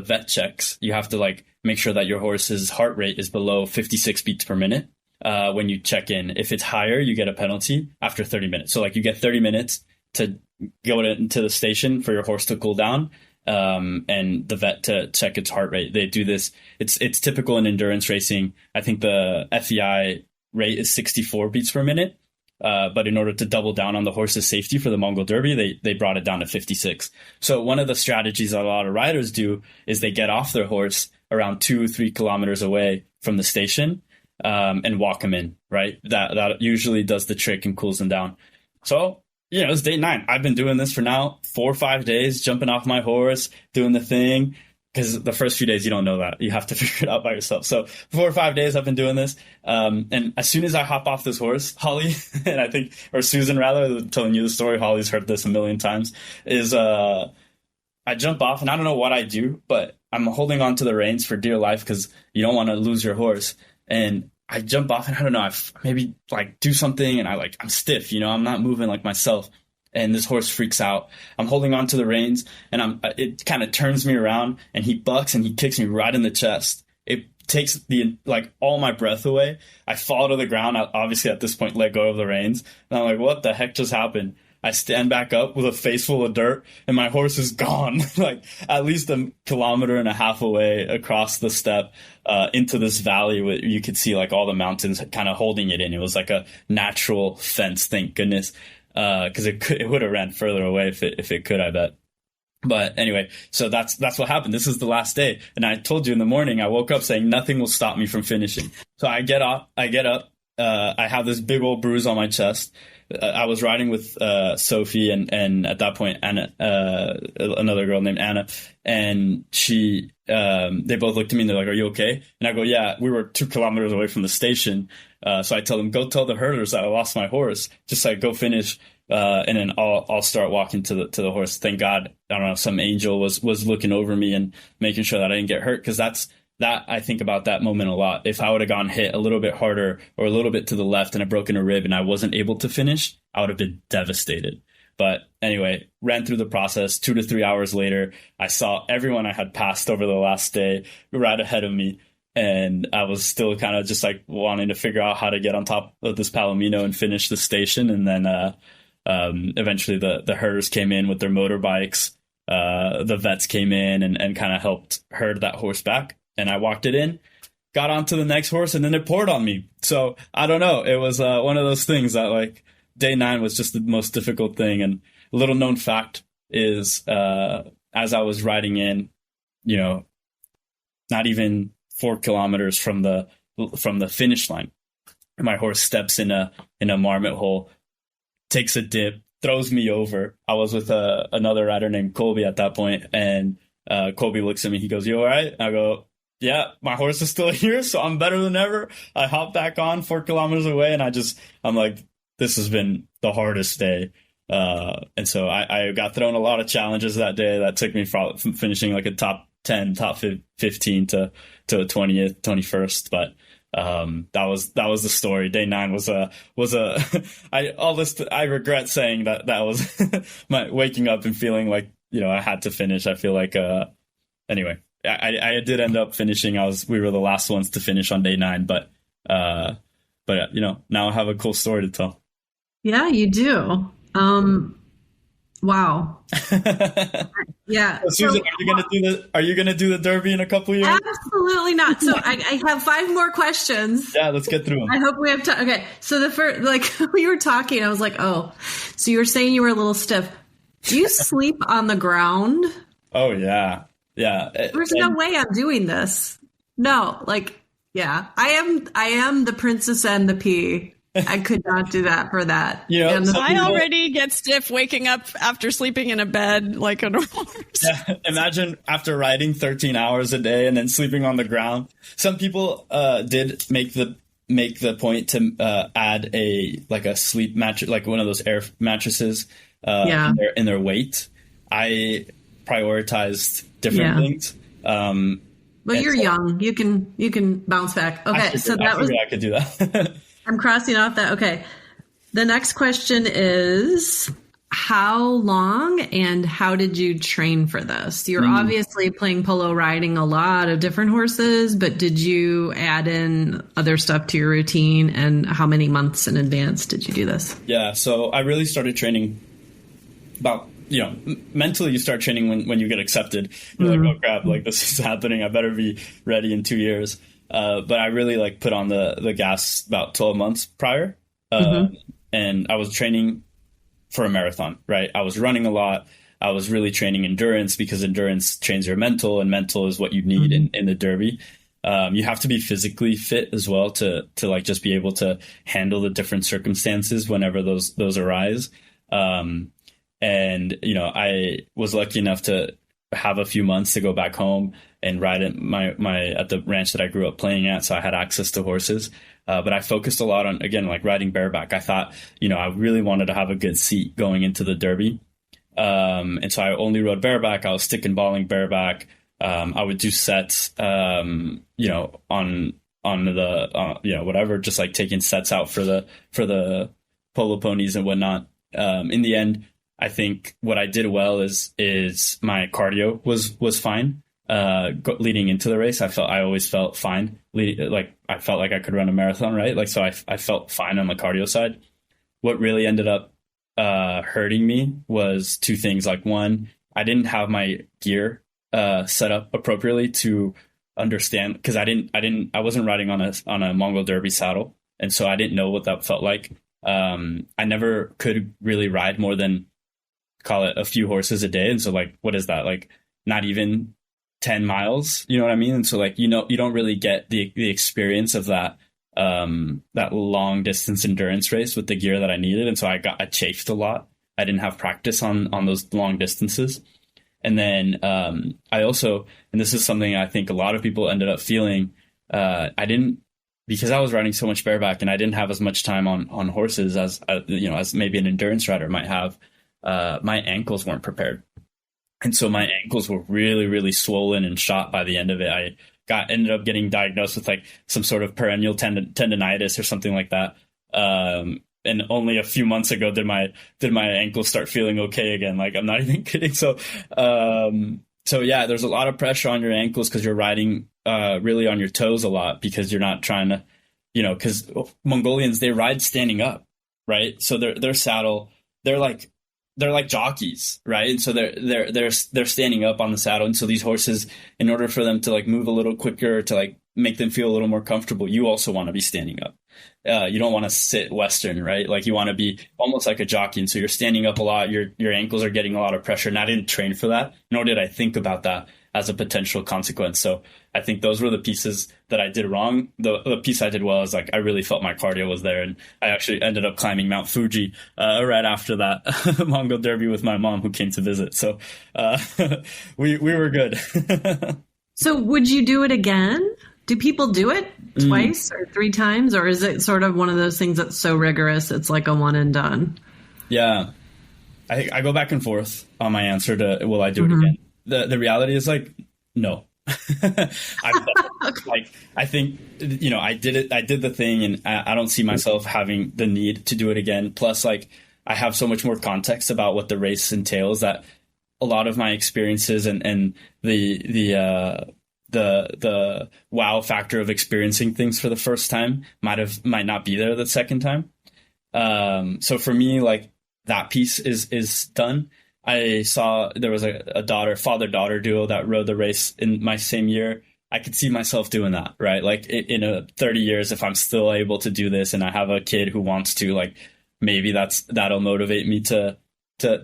vet checks. You have to like make sure that your horse's heart rate is below 56 beats per minute. When you check in. If it's higher, you get a penalty after 30 minutes. So like you get 30 minutes to go into the station for your horse to cool down, and the vet to check its heart rate. They do this. It's typical in endurance racing. I think the FEI rate is 64 beats per minute. But in order to double down on the horse's safety for the Mongol Derby, they brought it down to 56. So one of the strategies that a lot of riders do is they get off their horse around 2-3 kilometers away from the station, and walk them in, right? That usually does the trick and cools them down. So, you know, it's day 9. I've been doing this for now 4 or 5 days, jumping off my horse, doing the thing. Because the first few days, you don't know that. You have to figure it out by yourself. So 4 or 5 days I've been doing this. And as soon as I hop off this horse, Holly, and I think, or Susan rather, telling you the story, Holly's heard this a million times, is I jump off and I don't know what I do, but I'm holding on to the reins for dear life because you don't want to lose your horse. And I jump off and I don't know, I maybe like do something and I'm stiff, you know, I'm not moving like myself. And this horse freaks out. I'm holding on to the reins and it kind of turns me around and he bucks and he kicks me right in the chest. It takes all my breath away. I fall to the ground. I obviously at this point let go of the reins. And I'm like, what the heck just happened? I stand back up with a face full of dirt and my horse is gone, like at least 1.5 kilometers away across the steppe, into this valley where you could see like all the mountains kind of holding it in. It was like a natural fence, thank goodness. Cause it would have ran further away if it could, I bet. But anyway, so that's what happened. This is the last day. And I told you in the morning, I woke up saying nothing will stop me from finishing. So I get up, I have this big old bruise on my chest. I was riding with Sophie and at that point Anna, another girl named Anna, and she they both looked at me and they're like, "Are you okay?" And I go, "Yeah." We were 2 kilometers away from the station, so I tell them, "Go tell the herders that I lost my horse. Just like go finish, and then I'll start walking to the horse." Thank God, I don't know, some angel was looking over me and making sure that I didn't get hurt, because that I think about that moment a lot. If I would have gone hit a little bit harder or a little bit to the left and I'd broken a rib and I wasn't able to finish, I would have been devastated. But anyway, ran through the process. 2 to 3 hours later, I saw everyone I had passed over the last day right ahead of me. And I was still kind of just like wanting to figure out how to get on top of this Palomino and finish the station. And then eventually the herders came in with their motorbikes. The vets came in and kind of helped herd that horse back. And I walked it in, got onto the next horse, and then it poured on me. So I don't know. It was one of those things that like day 9 was just the most difficult thing. And a little known fact is as I was riding in, you know, not even 4 kilometers from the finish line, my horse steps in a marmot hole, takes a dip, throws me over. I was with another rider named Colby at that point, and Colby looks at me. He goes, "You all right?" I go, yeah, my horse is still here, so I'm better than ever. I hop back on 4 kilometers away, and I'm like, this has been the hardest day. And so I got thrown a lot of challenges that day that took me from finishing like a top 10, top 15 to a 20th, 21st. But that was the story. Day 9 was I regret saying that was my waking up and feeling like, I had to finish. I feel like, anyway, I did end up finishing. We were the last ones to finish on day 9, but now I have a cool story to tell. Yeah, you do. Wow. Yeah. So, Susan, are you gonna do the Derby in a couple years? Absolutely not. So I have 5 more questions. Yeah, let's get through them. I hope we have time. Okay. So the first, like we were talking, I was like, oh, so you were saying you were a little stiff. Do you sleep on the ground? Oh yeah. Yeah. There's no way I'm doing this. No, yeah, I am the princess and the pea. I could not do that for that. I already get stiff waking up after sleeping in a bed like a normal person. Yeah, imagine after riding 13 hours a day and then sleeping on the ground. Some people did make the point to add a sleep mattress, like one of those air mattresses, in their weight. I prioritized different things. But you're young. You can bounce back. Okay, I could do that. I'm crossing off that. Okay. The next question is, how long and how did you train for this? You're obviously playing polo riding a lot of different horses, but did you add in other stuff to your routine, and how many months in advance did you do this? Yeah. So I really started training about, mentally you start training when you get accepted. You're like, oh crap, like this is happening. I better be ready in 2 years. But I really put on the gas about 12 months prior. And I was training for a marathon, right? I was running a lot. I was really training endurance because endurance trains your mental, and mental is what you need in the Derby. You have to be physically fit as well to just be able to handle the different circumstances whenever those arise. And, I was lucky enough to have a few months to go back home and ride at at the ranch that I grew up playing at. So I had access to horses. But I focused a lot on, again, riding bareback. I thought, I really wanted to have a good seat going into the Derby. And so I only rode bareback. I was stick and balling bareback. I would do sets, on the, whatever, just taking sets out for the polo ponies and whatnot. In the end, I think what I did well is my cardio was fine. Leading into the race, I always felt fine. I felt like I could run a marathon, right? So I felt fine on the cardio side. What really ended up hurting me was 2 things. One, I didn't have my gear set up appropriately to understand, because I wasn't riding on a Mongol Derby saddle, and so I didn't know what that felt like. I never could really ride more than, call it, a few horses a day, and so what is that, not even 10 miles, you know what I mean? And so you don't really get the experience of that long distance endurance race with the gear that I needed. And so I chafed a lot. I didn't have practice on those long distances. And then I also, and this is something I think a lot of people ended up feeling, because I was riding so much bareback and I didn't have as much time on horses as maybe an endurance rider might have. My ankles weren't prepared. And so my ankles were really, really swollen and shot by the end of it. I ended up getting diagnosed with some sort of perennial tendonitis or something like that. And only a few months ago did my ankles start feeling okay again. I'm not even kidding. So yeah, there's a lot of pressure on your ankles because you're riding really on your toes a lot, because you're not trying to, because Mongolians, they ride standing up, right? So their saddle, they're like jockeys, right? And so they're standing up on the saddle. And so these horses, in order for them to move a little quicker, to make them feel a little more comfortable, you also want to be standing up. You don't want to sit Western, right? You want to be almost like a jockey. And so you're standing up a lot. Your ankles are getting a lot of pressure. And I didn't train for that, nor did I think about that as a potential consequence. So I think those were the pieces that I did wrong. The piece I did well is I really felt my cardio was there, and I actually ended up climbing Mount Fuji right after that Mongol Derby with my mom, who came to visit. So we were good. So would you do it again? Do people do it twice or 3 times? Or is it sort of one of those things that's so rigorous, it's like a one and done? Yeah. I go back and forth on my answer to, will I do it again? The reality is like, no. I think, I did the thing, and I don't see myself having the need to do it again. Plus, like, I have so much more context about what the race entails that a lot of my experiences and the wow factor of experiencing things for the first time might not be there the second time. So for me, like, that piece is done. I saw there was a father-daughter duo that rode the race in my same year. I could see myself doing that, right? Like in 30 years, if I'm still able to do this and I have a kid who wants to, like, maybe that'll motivate me to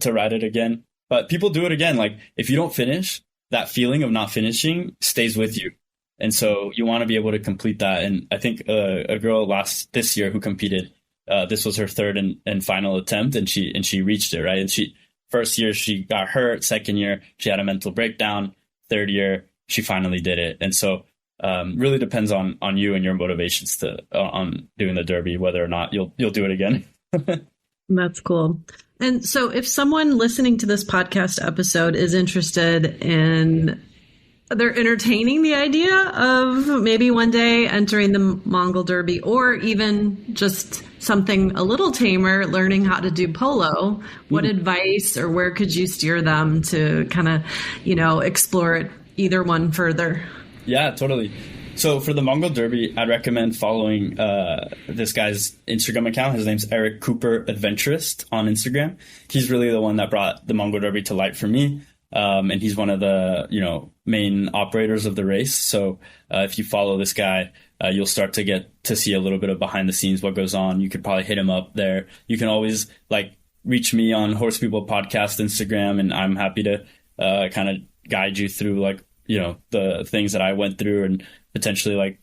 ride it again. But people do it again. Like, if you don't finish, that feeling of not finishing stays with you. And so you want to be able to complete that. And I think a girl this year who competed, this was her third and final attempt, and she reached it, right? And first year she got hurt, second year she had a mental breakdown, third year she finally did it. And so really depends on you and your motivations on doing the Derby, whether or not you'll do it again. That's cool. And so if someone listening to this podcast episode is interested in, they're entertaining the idea of maybe one day entering the Mongol Derby, or even just something a little tamer, learning how to do polo, what advice or where could you steer them to kind of, explore it, either one further? Yeah, totally. So for the Mongol Derby, I'd recommend following this guy's Instagram account. His name's Eric Cooper Adventurist on Instagram. He's really the one that brought the Mongol Derby to light for me. And he's one of the, main operators of the race. So if you follow this guy, you'll start to get to see a little bit of behind the scenes, what goes on. You could probably hit him up there. You can always reach me on Horse People Podcast Instagram, and I'm happy to kind of guide you through the things that I went through, and potentially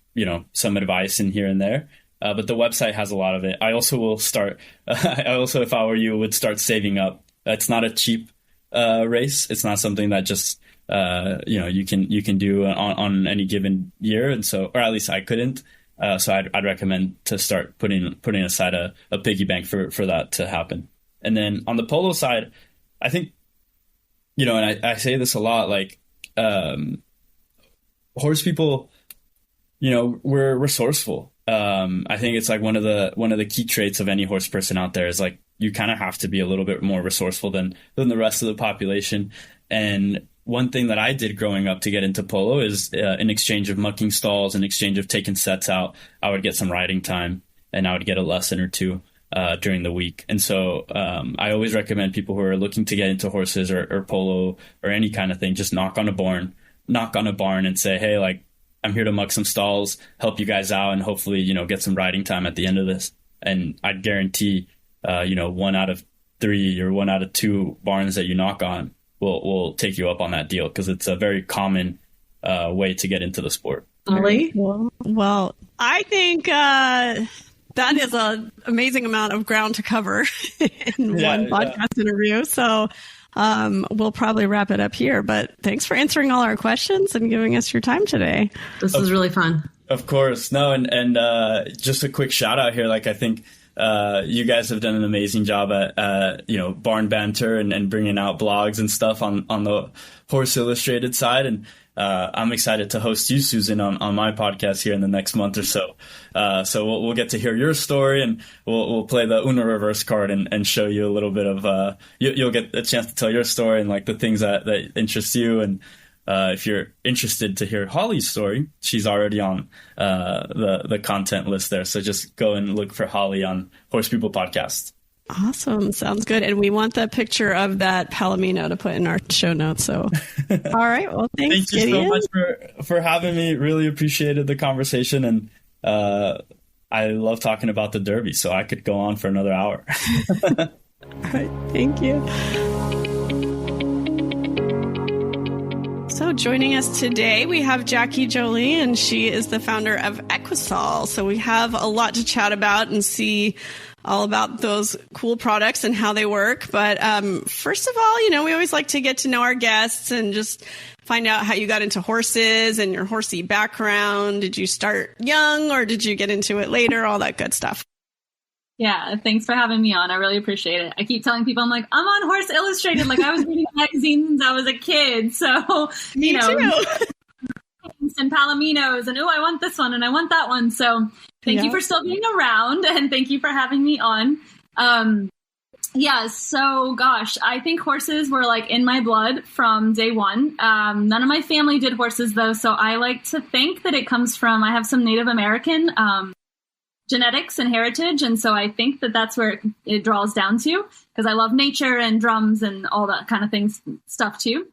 some advice in here and there. But the website has a lot of it. I also will start, if I were you, would start saving up. It's not a cheap race. It's not something that just, you can do on any given year. And so, or at least I couldn't. So I'd recommend to start putting aside a piggy bank for that to happen. And then on the polo side, I think, and I say this a lot, horse people, we're resourceful. I think it's one of the key traits of any horse person out there is you kind of have to be a little bit more resourceful than the rest of the population. And one thing that I did growing up to get into polo is in exchange of mucking stalls, in exchange of taking sets out, I would get some riding time, and I would get a lesson or two during the week. And so I always recommend people who are looking to get into horses or polo or any kind of thing, just knock on a barn and say, hey, I'm here to muck some stalls, help you guys out, and hopefully, get some riding time at the end of this. And I'd guarantee, 1 out of 3 or 1 out of 2 barns that you knock on will take you up on that deal, because it's a very common way to get into the sport. Ollie? Well, I think that is an amazing amount of ground to cover in one podcast interview. So we'll probably wrap it up here. But thanks for answering all our questions and giving us your time today. This was really fun. Of course. No, and just a quick shout out here. I think you guys have done an amazing job at barn banter and bringing out blogs and stuff on the Horse Illustrated side. And I'm excited to host you, Susan, on my podcast here in the next month or so. So we'll get to hear your story, and we'll play the Uno reverse card and show you a little bit of you'll get a chance to tell your story and the things that interest you. And if you're interested to hear Holly's story, she's already on the content list there. So just go and look for Holly on Horse People Podcast. Awesome. Sounds good. And we want the picture of that Palomino to put in our show notes. So, all right. Well, thanks, Thank you Gideon. so much for having me. Really appreciated the conversation. And I love talking about the Derby, so I could go on for another hour. All right. Thank you. So So joining us today, we have Jackie Jolie, and she is the founder of Equisol. So we have a lot to chat about and see all about those cool products and how they work. But first of all, we always like to get to know our guests and just find out how you got into horses and your horsey background. Did you start young or did you get into it later? All that good stuff. Yeah, thanks for having me on. I really appreciate it. I keep telling people, I'm like, I'm on Horse Illustrated. Like I was reading magazines since I was a kid. So, Me too. And Palominos and, I want this one and I want that one. So thank you for still being around and thank you for having me on. So gosh, I think horses were like in my blood from day one. None of my family did horses though. So I like to think that it comes from, I have some Native American, genetics and heritage. And so I think that that's where it draws down to because I love nature and drums and all that kind of stuff too.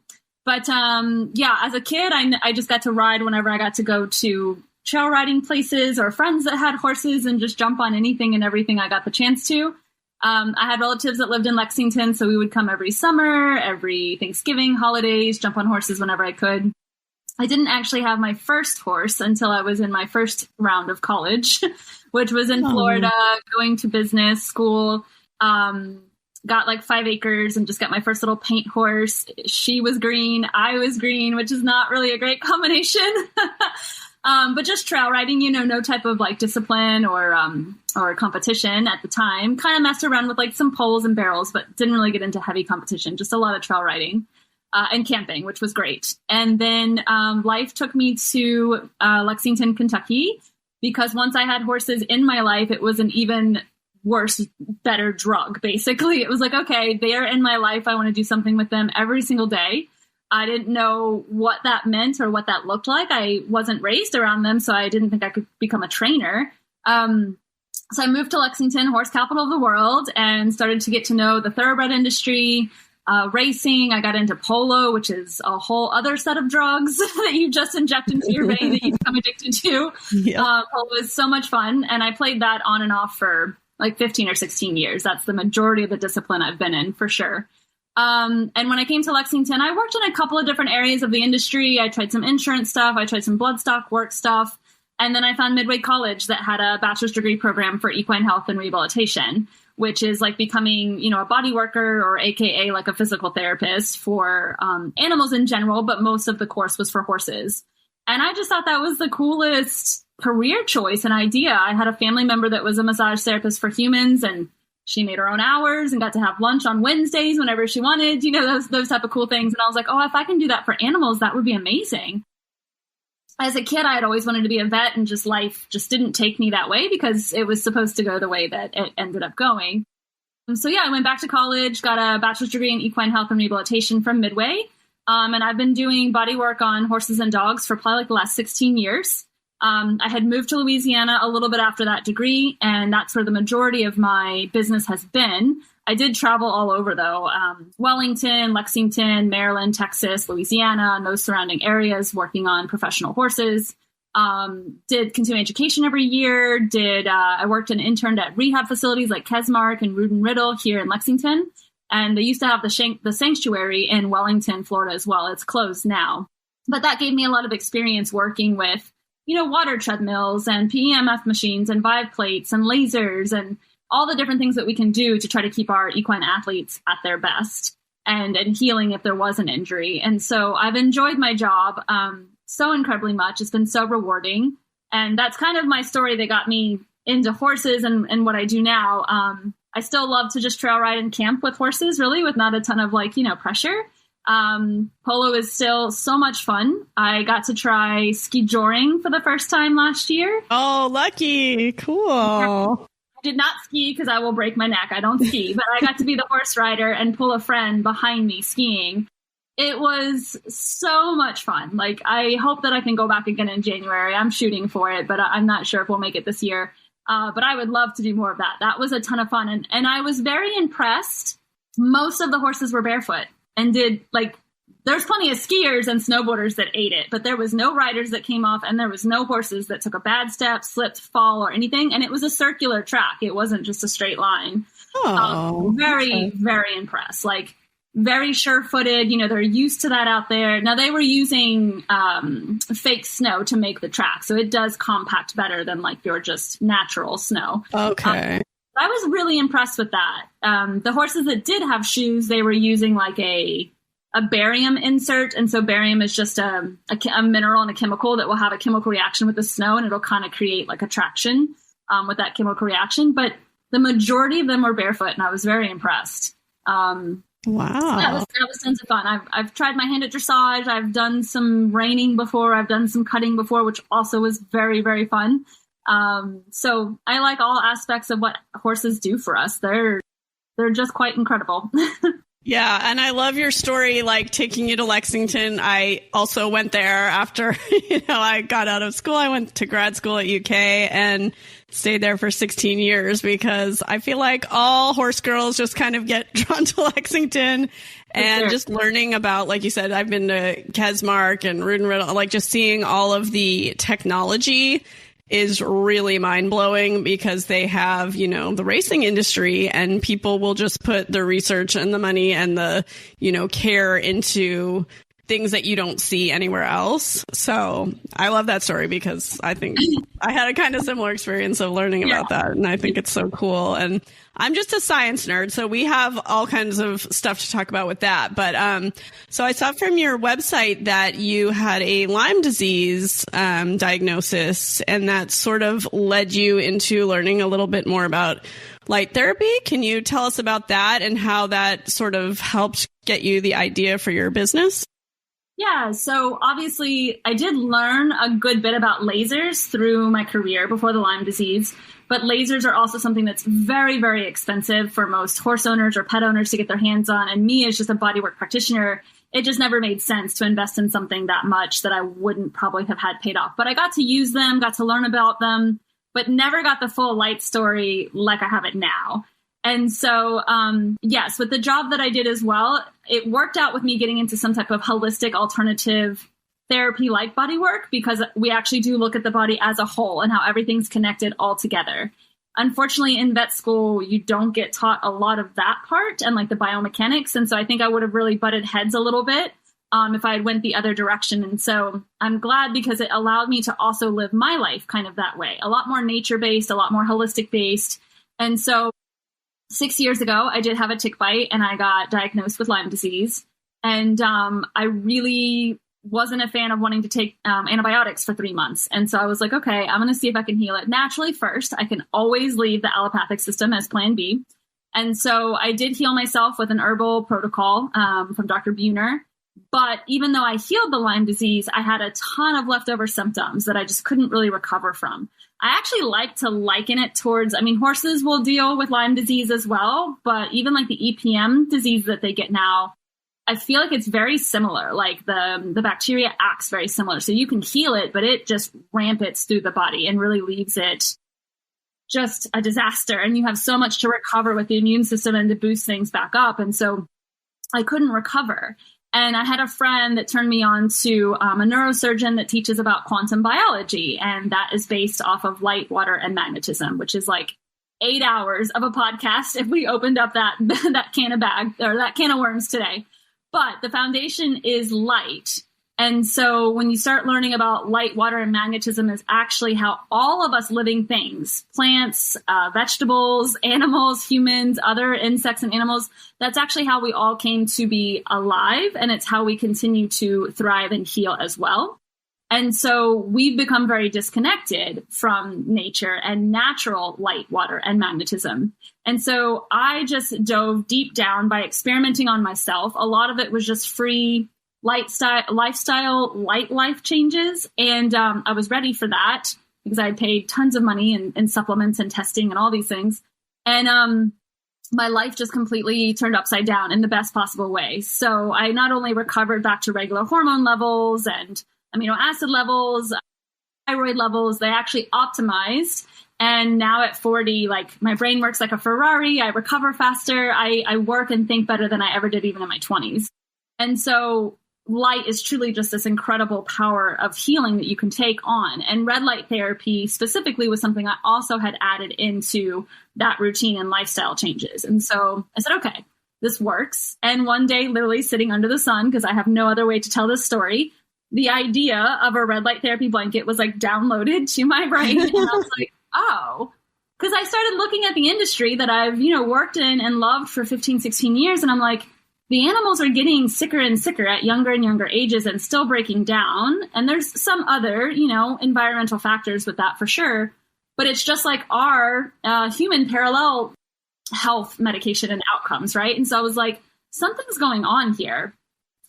But as a kid, I just got to ride whenever I got to go to trail riding places or friends that had horses and just jump on anything and everything I got the chance to. I had relatives that lived in Lexington, so we would come every summer, every Thanksgiving, holidays, jump on horses whenever I could. I didn't actually have my first horse until I was in my first round of college, which was in Florida, going to business school, got like 5 acres and just got my first little paint horse. She was green, I was green, which is not really a great combination. But just trail riding, no type of like discipline or competition at the time. Kind of messed around with like some poles and barrels, but didn't really get into heavy competition, just a lot of trail riding. And camping, which was great. And then life took me to Lexington, Kentucky, because once I had horses in my life, it was an even worse, better drug, basically. It was like, okay, they're in my life. I want to do something with them every single day. I didn't know what that meant or what that looked like. I wasn't raised around them, so I didn't think I could become a trainer. So I moved to Lexington, horse capital of the world, and started to get to know the thoroughbred industry, racing. I got into polo, which is a whole other set of drugs that you just inject into your vein that you become addicted to. Yeah. Polo was so much fun. And I played that on and off for like 15 or 16 years. That's the majority of the discipline I've been in for sure. And when I came to Lexington, I worked in a couple of different areas of the industry. I tried some insurance stuff. I tried some bloodstock work stuff. And then I found Midway College that had a bachelor's degree program for equine health and rehabilitation, which is like becoming, a body worker or AKA like a physical therapist for animals in general. But most of the course was for horses. And I just thought that was the coolest career choice and idea. I had a family member that was a massage therapist for humans, and she made her own hours and got to have lunch on Wednesdays whenever she wanted, those type of cool things. And I was like, if I can do that for animals, that would be amazing. As a kid, I had always wanted to be a vet, and just life just didn't take me that way because it was supposed to go the way that it ended up going. So I went back to college, got a bachelor's degree in equine health and rehabilitation from Midway. And I've been doing body work on horses and dogs for probably like the last 16 years. I had moved to Louisiana a little bit after that degree, and that's where the majority of my business has been. I did travel all over, though. Wellington, Lexington, Maryland, Texas, Louisiana, and those surrounding areas, working on professional horses. Did continuing education every year. I worked and interned at rehab facilities like Kesmark and Rood and Riddle here in Lexington. And they used to have the sanctuary in Wellington, Florida as well. It's closed now. But that gave me a lot of experience working with, water treadmills and PEMF machines and Vive plates and lasers and all the different things that we can do to try to keep our equine athletes at their best and healing if there was an injury. And so I've enjoyed my job so incredibly much. It's been so rewarding. And that's kind of my story that got me into horses and what I do now. I still love to just trail ride and camp with horses, really, with not a ton of pressure. Polo is still so much fun. I got to try ski joring for the first time last year. Oh, lucky. Cool. Did not ski because I will break my neck. I don't ski, but I got to be the horse rider and pull a friend behind me skiing. It was so much fun. I hope that I can go back again in January. I'm shooting for it, but I'm not sure if we'll make it this year. But I would love to do more of that. That was a ton of fun. And I was very impressed. Most of the horses were barefoot and there's plenty of skiers and snowboarders that ate it, but there was no riders that came off, and there was no horses that took a bad step, slipped, fall, or anything. And it was a circular track. It wasn't just a straight line. Oh, very, very impressed. very sure-footed. You know, they're used to that out there. Now, they were using fake snow to make the track, so it does compact better than like your just natural snow. Okay. I was really impressed with that. The horses that did have shoes, they were using like a barium insert. And so barium is just a mineral and a chemical that will have a chemical reaction with the snow, and it'll kind of create like a traction with that chemical reaction. But the majority of them were barefoot, and I was very impressed. Wow. So that was tons of fun. I've tried my hand at dressage. I've done some reining before. I've done some cutting before, which also was very, very fun. So I like all aspects of what horses do for us. They're just quite incredible. Yeah, and I love your story, like taking you to Lexington. I also went there after, I got out of school. I went to grad school at UK and stayed there for 16 years because I feel like all horse girls just kind of get drawn to Lexington and just learning about, like you said, I've been to Kesmark and Rood and Riddle, like just seeing all of the technology is really mind-blowing because they have, the racing industry, and people will just put the research and the money and the, care into things that you don't see anywhere else. So I love that story because I think I had a kind of similar experience of learning about that. And I think it's so cool. And I'm just a science nerd, so we have all kinds of stuff to talk about with that. But so I saw from your website that you had a Lyme disease diagnosis, and that sort of led you into learning a little bit more about light therapy. Can you tell us about that and how that sort of helped get you the idea for your business? Yeah, so obviously I did learn a good bit about lasers through my career before the Lyme disease, but lasers are also something that's very, very expensive for most horse owners or pet owners to get their hands on. And me as just a bodywork practitioner, it just never made sense to invest in something that much that I wouldn't probably have had paid off. But I got to use them, got to learn about them, but never got the full light story like I have it now. And so, yes, with the job that I did as well, it worked out with me getting into some type of holistic alternative therapy like body work, because we actually do look at the body as a whole and how everything's connected all together. Unfortunately, in vet school, you don't get taught a lot of that part and like the biomechanics. And so I think I would have really butted heads a little bit if I had went the other direction. And so I'm glad because it allowed me to also live my life kind of that way, a lot more nature-based, a lot more holistic-based. And so 6 years ago, I did have a tick bite and I got diagnosed with Lyme disease. And I really wasn't a fan of wanting to take antibiotics for 3 months. And so I was like, okay, I'm going to see if I can heal it naturally first. I can always leave the allopathic system as plan B. And so I did heal myself with an herbal protocol from Dr. Buhner. But even though I healed the Lyme disease, I had a ton of leftover symptoms that I just couldn't really recover from. I actually like to liken it towards, horses will deal with Lyme disease as well, but even like the EPM disease that they get now, I feel like it's very similar. Like the bacteria acts very similar. So you can heal it, but it just rampants through the body and really leaves it just a disaster. And you have so much to recover with the immune system and to boost things back up. And so I couldn't recover. And I had a friend that turned me on to a neurosurgeon that teaches about quantum biology. And that is based off of light, water, and magnetism, which is like 8 hours of a podcast if we opened up that can of worms today. But the foundation is light. And so when you start learning about light, water, and magnetism is actually how all of us living things, plants, vegetables, animals, humans, other insects and animals, that's actually how we all came to be alive. And it's how we continue to thrive and heal as well. And so we've become very disconnected from nature and natural light, water, and magnetism. And so I just dove deep down by experimenting on myself. A lot of it was just free lifestyle, light life changes. And I was ready for that because I had paid tons of money in supplements and testing and all these things. And my life just completely turned upside down in the best possible way. So I not only recovered back to regular hormone levels and amino acid levels, thyroid levels, they actually optimized. And now at 40, like my brain works like a Ferrari. I recover faster. I work and think better than I ever did even in my 20s. And so light is truly just this incredible power of healing that you can take on. And red light therapy specifically was something I also had added into that routine and lifestyle changes. And so I said, okay, this works. And one day, literally sitting under the sun, because I have no other way to tell this story, the idea of a red light therapy blanket was like downloaded to my brain. And I was like, oh, because I started looking at the industry that I've, worked in and loved for 15, 16 years. And I'm like, the animals are getting sicker and sicker at younger and younger ages and still breaking down. And there's some other, environmental factors with that for sure. But it's just like our human parallel health medication and outcomes, right? And so I was like, something's going on here.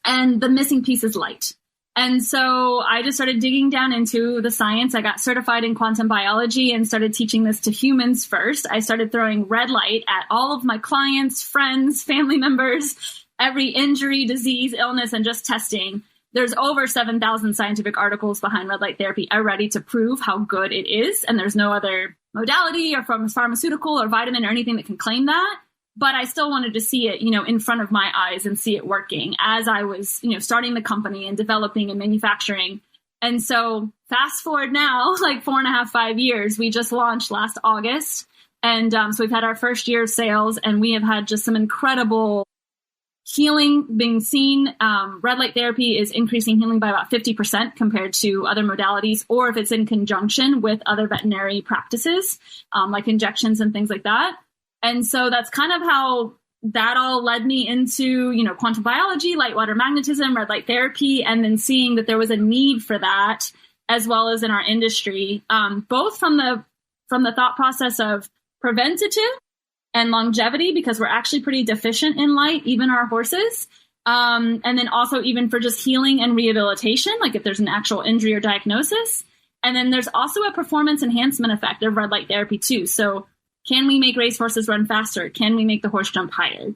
And the missing piece is light. And so I just started digging down into the science. I got certified in quantum biology and started teaching this to humans first. I started throwing red light at all of my clients, friends, family members, every injury, disease, illness, and just testing. There's over 7,000 scientific articles behind red light therapy already to prove how good it is. And there's no other modality or from pharmaceutical or vitamin or anything that can claim that. But I still wanted to see it, in front of my eyes and see it working as I was, starting the company and developing and manufacturing. And so fast forward now, like 4.5, 5 years, we just launched last August. And so we've had our first year of sales, and we have had just some incredible healing being seen. Red light therapy is increasing healing by about 50% compared to other modalities, or if it's in conjunction with other veterinary practices, like injections and things like that. And so that's kind of how that all led me into, quantum biology, light water magnetism, red light therapy, and then seeing that there was a need for that as well as in our industry, both from the thought process of preventative and longevity, because we're actually pretty deficient in light, even our horses. And then also even for just healing and rehabilitation, like if there's an actual injury or diagnosis. And then there's also a performance enhancement effect of red light therapy too. So can we make racehorses run faster? Can we make the horse jump higher?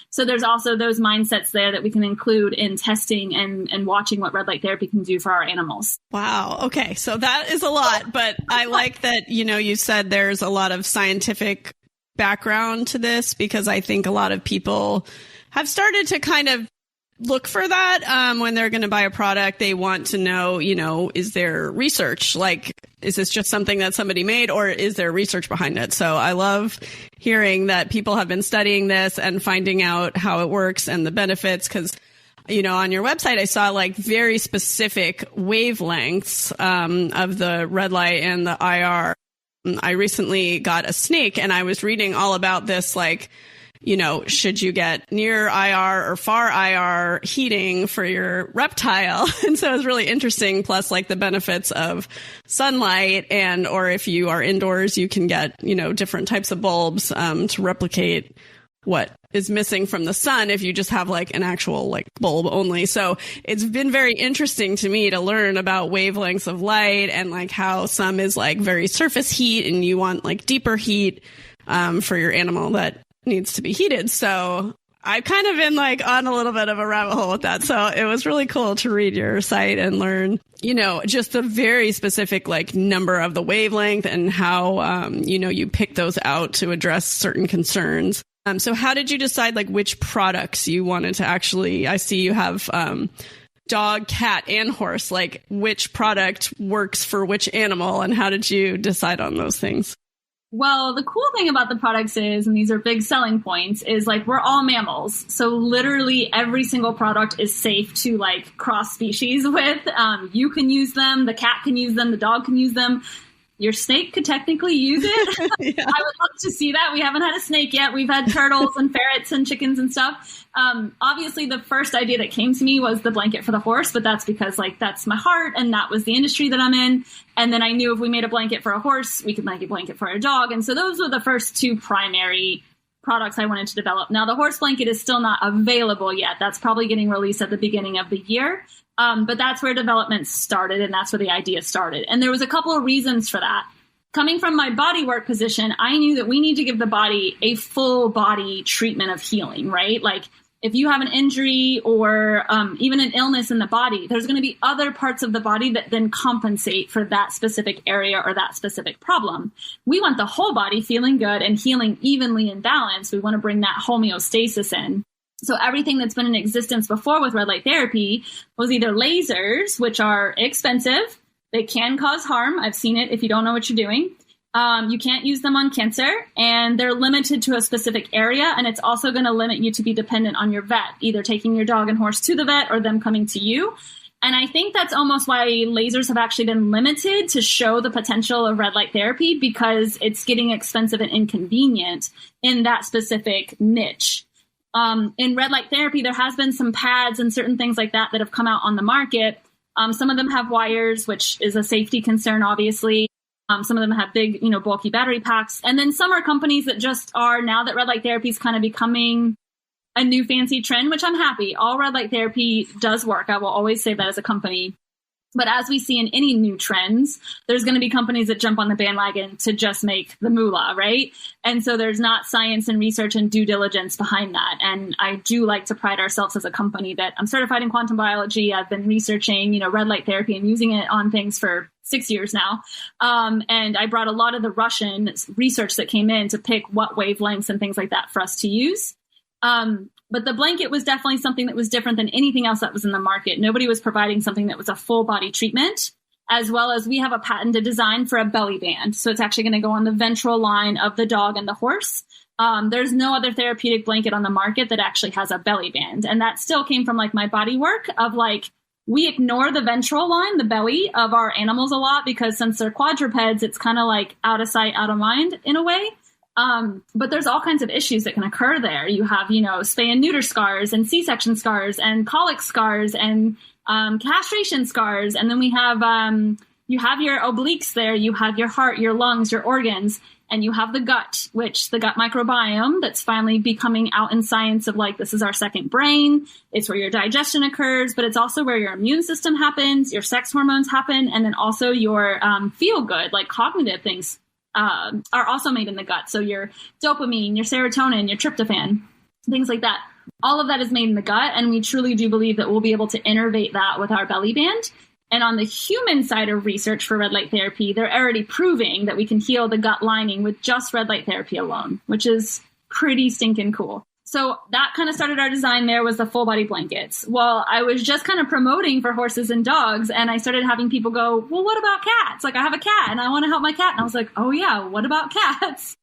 So there's also those mindsets there that we can include in testing and watching what red light therapy can do for our animals. Wow. Okay. So that is a lot, but I like that, you said there's a lot of scientific background to this, because I think a lot of people have started to kind of look for that when they're going to buy a product. They want to know, is there research? Like, is this just something that somebody made, or is there research behind it? So I love hearing that people have been studying this and finding out how it works and the benefits, because on your website, I saw like very specific wavelengths of the red light and the IR. I recently got a snake, and I was reading all about this, like, should you get near IR or far IR heating for your reptile? And so it was really interesting. Plus, like the benefits of sunlight, or if you are indoors, you can get, different types of bulbs to replicate what is missing from the sun if you just have like an actual like bulb only. So it's been very interesting to me to learn about wavelengths of light and like how some is like very surface heat and you want like deeper heat for your animal that needs to be heated. So I've kind of been like on a little bit of a rabbit hole with that. So it was really cool to read your site and learn, just the very specific like number of the wavelength and how, you pick those out to address certain concerns. So how did you decide like which products you wanted to actually, I see you have dog, cat, and horse, like which product works for which animal, and how did you decide on those things? Well, the cool thing about the products is, and these are big selling points, is like we're all mammals. So literally every single product is safe to like cross species with. You can use them, the cat can use them, the dog can use them. Your snake could technically use it. Yeah. I would love to see that. We haven't had a snake yet. We've had turtles and ferrets and chickens and stuff. Obviously, the first idea that came to me was the blanket for the horse, but that's because like that's my heart and that was the industry that I'm in. And then I knew if we made a blanket for a horse, we could make a blanket for a dog. And so those were the first two primary products I wanted to develop. Now, the horse blanket is still not available yet. That's probably getting released at the beginning of the year. But that's where development started, and that's where the idea started. And there was a couple of reasons for that. Coming from my bodywork position, I knew that we need to give the body a full body treatment of healing, right? Like if you have an injury or even an illness in the body, there's going to be other parts of the body that then compensate for that specific area or that specific problem. We want the whole body feeling good and healing evenly in balance. We want to bring that homeostasis in. So everything that's been in existence before with red light therapy was either lasers, which are expensive. They can cause harm. I've seen it if you don't know what you're doing. You can't use them on cancer, and they're limited to a specific area, and it's also going to limit you to be dependent on your vet, either taking your dog and horse to the vet or them coming to you. And I think that's almost why lasers have actually been limited to show the potential of red light therapy, because it's getting expensive and inconvenient in that specific niche. In red light therapy, there has been some pads and certain things like that have come out on the market. Some of them have wires, which is a safety concern, obviously. Some of them have big, bulky battery packs. And then some are companies that just are, now that red light therapy is kind of becoming a new fancy trend, which I'm happy. All red light therapy does work. I will always say that as a company. But as we see in any new trends, there's going to be companies that jump on the bandwagon to just make the moolah, right? And so there's not science and research and due diligence behind that. And I do like to pride ourselves as a company that I'm certified in quantum biology. I've been researching, red light therapy and using it on things for 6 years now. And I brought a lot of the Russian research that came in to pick what wavelengths and things like that for us to use. But the blanket was definitely something that was different than anything else that was in the market. Nobody was providing something that was a full body treatment, as well as we have a patented design for a belly band. So it's actually going to go on the ventral line of the dog and the horse. There's no other therapeutic blanket on the market that actually has a belly band. And that still came from my body work of we ignore the ventral line, the belly of our animals a lot, because since they're quadrupeds, it's kind of out of sight, out of mind in a way. But there's all kinds of issues that can occur there. You have, spay and neuter scars and C-section scars and colic scars and castration scars. And then we have, you have your obliques there. You have your heart, your lungs, your organs, and you have the gut, which the gut microbiome that's finally becoming out in science of this is our second brain. It's where your digestion occurs, but it's also where your immune system happens, your sex hormones happen, and then also your feel good, cognitive things are also made in the gut. So your dopamine, your serotonin, your tryptophan, things like that. All of that is made in the gut. And we truly do believe that we'll be able to innervate that with our belly band. And on the human side of research for red light therapy, they're already proving that we can heal the gut lining with just red light therapy alone, which is pretty stinking cool. So that kind of started our design. There was the full body blankets. Well, I was just kind of promoting for horses and dogs, and I started having people go, well, what about cats? I have a cat and I want to help my cat. And I was like, oh yeah, what about cats?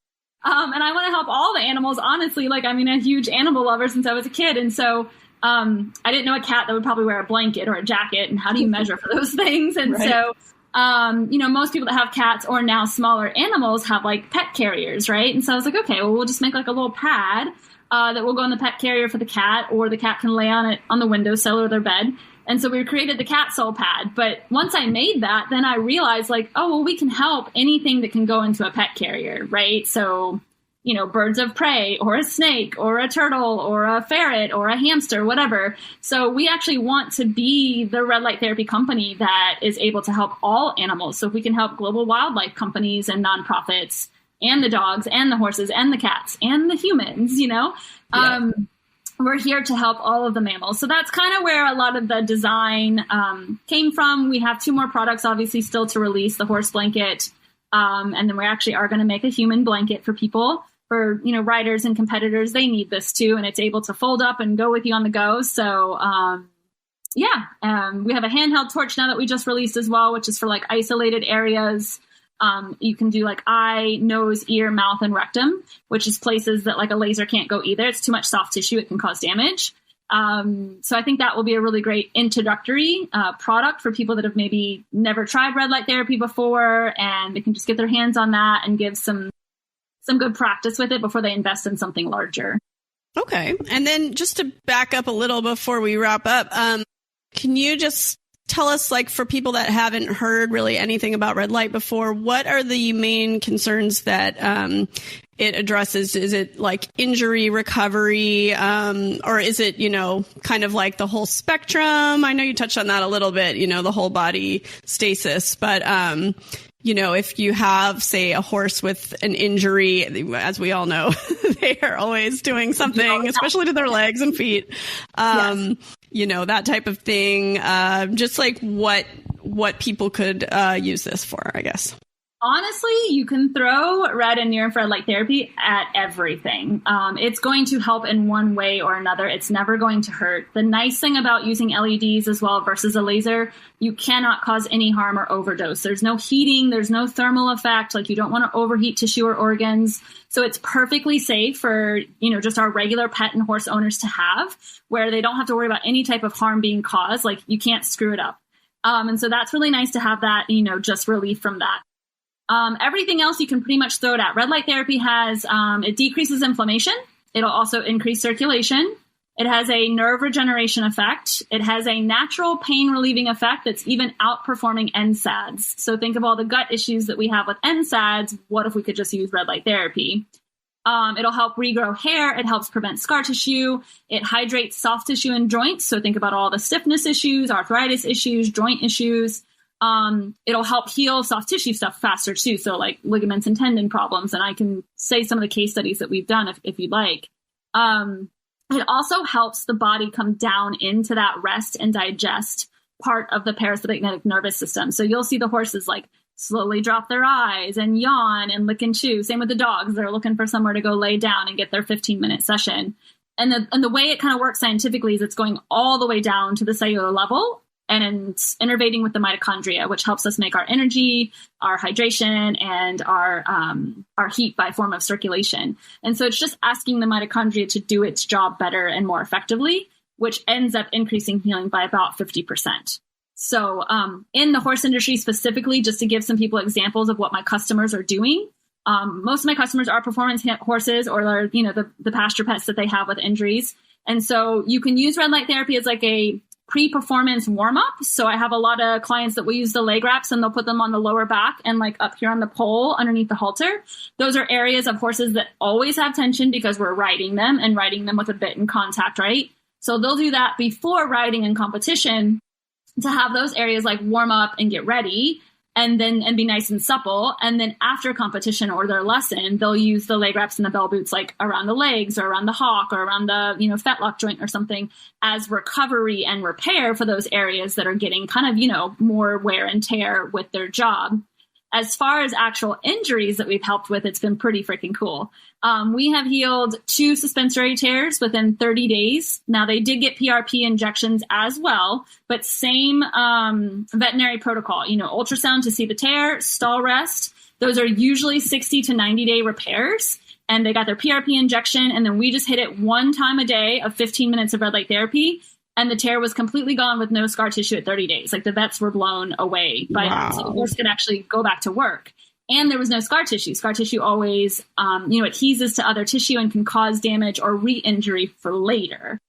And I want to help all the animals, honestly. I'm a huge animal lover since I was a kid. And so I didn't know a cat that would probably wear a blanket or a jacket, and how do you measure for those things? And right. So most people that have cats or now smaller animals have pet carriers, right? And so I was like, okay, well, we'll just make a little pad that will go in the pet carrier for the cat, or the cat can lay on it on the windowsill or their bed. And so we created the cat soul pad. But once I made that, then I realized we can help anything that can go into a pet carrier, right? So, birds of prey or a snake or a turtle or a ferret or a hamster, whatever. So we actually want to be the red light therapy company that is able to help all animals. So if we can help global wildlife companies and nonprofits and the dogs and the horses and the cats and the humans, we're here to help all of the mammals. So that's kind of where a lot of the design came from. We have 2 more products, obviously, still to release, the horse blanket. And then we actually are going to make a human blanket for people, for, riders and competitors. They need this too. And it's able to fold up and go with you on the go. So, we have a handheld torch now that we just released as well, which is for isolated areas. You can do eye, nose, ear, mouth, and rectum, which is places that a laser can't go either. It's too much soft tissue. It can cause damage. So I think that will be a really great introductory product for people that have maybe never tried red light therapy before, and they can just get their hands on that and give some good practice with it before they invest in something larger. Okay. And then just to back up a little before we wrap up, can you just tell us, for people that haven't heard really anything about red light before, what are the main concerns that it addresses? Is it injury recovery, or is it, kind of the whole spectrum? I know you touched on that a little bit, the whole body stasis, but, if you have, say, a horse with an injury, as we all know, they are always doing something, especially to their legs and feet. Yes. That type of thing. Just what people could use this for, I guess. Honestly, you can throw red and near infrared light therapy at everything. It's going to help in one way or another. It's never going to hurt. The nice thing about using LEDs as well versus a laser, you cannot cause any harm or overdose. There's no heating. There's no thermal effect. Like, you don't want to overheat tissue or organs. So it's perfectly safe for, just our regular pet and horse owners to have, where they don't have to worry about any type of harm being caused. Like, you can't screw it up. And so that's really nice to have that, just relief from that. Everything else you can pretty much throw it at. Red light therapy has, it decreases inflammation. It'll also increase circulation. It has a nerve regeneration effect. It has a natural pain relieving effect that's even outperforming NSAIDs. So think of all the gut issues that we have with NSAIDs. What if we could just use red light therapy? It'll help regrow hair. It helps prevent scar tissue. It hydrates soft tissue and joints. So think about all the stiffness issues, arthritis issues, joint issues. It'll help heal soft tissue stuff faster too. So like ligaments and tendon problems. And I can say some of the case studies that we've done if you'd like. It also helps the body come down into that rest and digest part of the parasympathetic nervous system. So you'll see the horses like slowly drop their eyes and yawn and lick and chew. Same with the dogs. They're looking for somewhere to go lay down and get their 15-minute session. And the way it kind of works scientifically is it's going all the way down to the cellular level and it's innervating with the mitochondria, which helps us make our energy, our hydration, and our heat by form of circulation. And so it's just asking the mitochondria to do its job better and more effectively, which ends up increasing healing by about 50%. So in the horse industry specifically, just to give some people examples of what my customers are doing, most of my customers are performance horses or are, the pasture pets that they have with injuries. And so you can use red light therapy as like a pre-performance warm-up. So I have a lot of clients that will use the leg wraps and they'll put them on the lower back and like up here on the pole underneath the halter. Those are areas of horses that always have tension because we're riding them and riding them with a bit in contact, right? So they'll do that before riding in competition to have those areas like warm up and get ready and be nice and supple. And then after competition or their lesson, they'll use the leg wraps and the bell boots like around the legs or around the hock or around the, fetlock joint or something as recovery and repair for those areas that are getting kind of, more wear and tear with their job. As far as actual injuries that we've helped with, it's been pretty freaking cool. We have healed 2 suspensory tears within 30 days. Now, they did get PRP injections as well, but same veterinary protocol, ultrasound to see the tear, stall rest. Those are usually 60 to 90-day repairs. And they got their PRP injection, and then we just hit it 1 time a day of 15 minutes of red light therapy. And the tear was completely gone with no scar tissue at 30 days. Like the vets were blown away by that. So the horse could actually go back to work. And there was no scar tissue. Scar tissue always, adheses to other tissue and can cause damage or re-injury for later.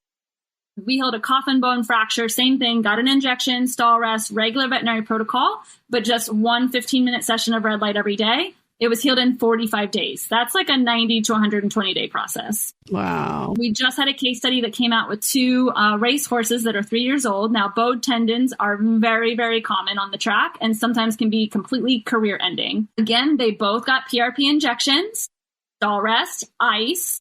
We healed a coffin bone fracture, same thing, got an injection, stall rest, regular veterinary protocol, but just 1 15-minute session of red light every day. It was healed in 45 days. That's like a 90 to 120-day process. Wow. We just had a case study that came out with 2 race horses that are 3 years old. Now, bowed tendons are very, very common on the track and sometimes can be completely career-ending. Again, they both got PRP injections, stall rest, ice,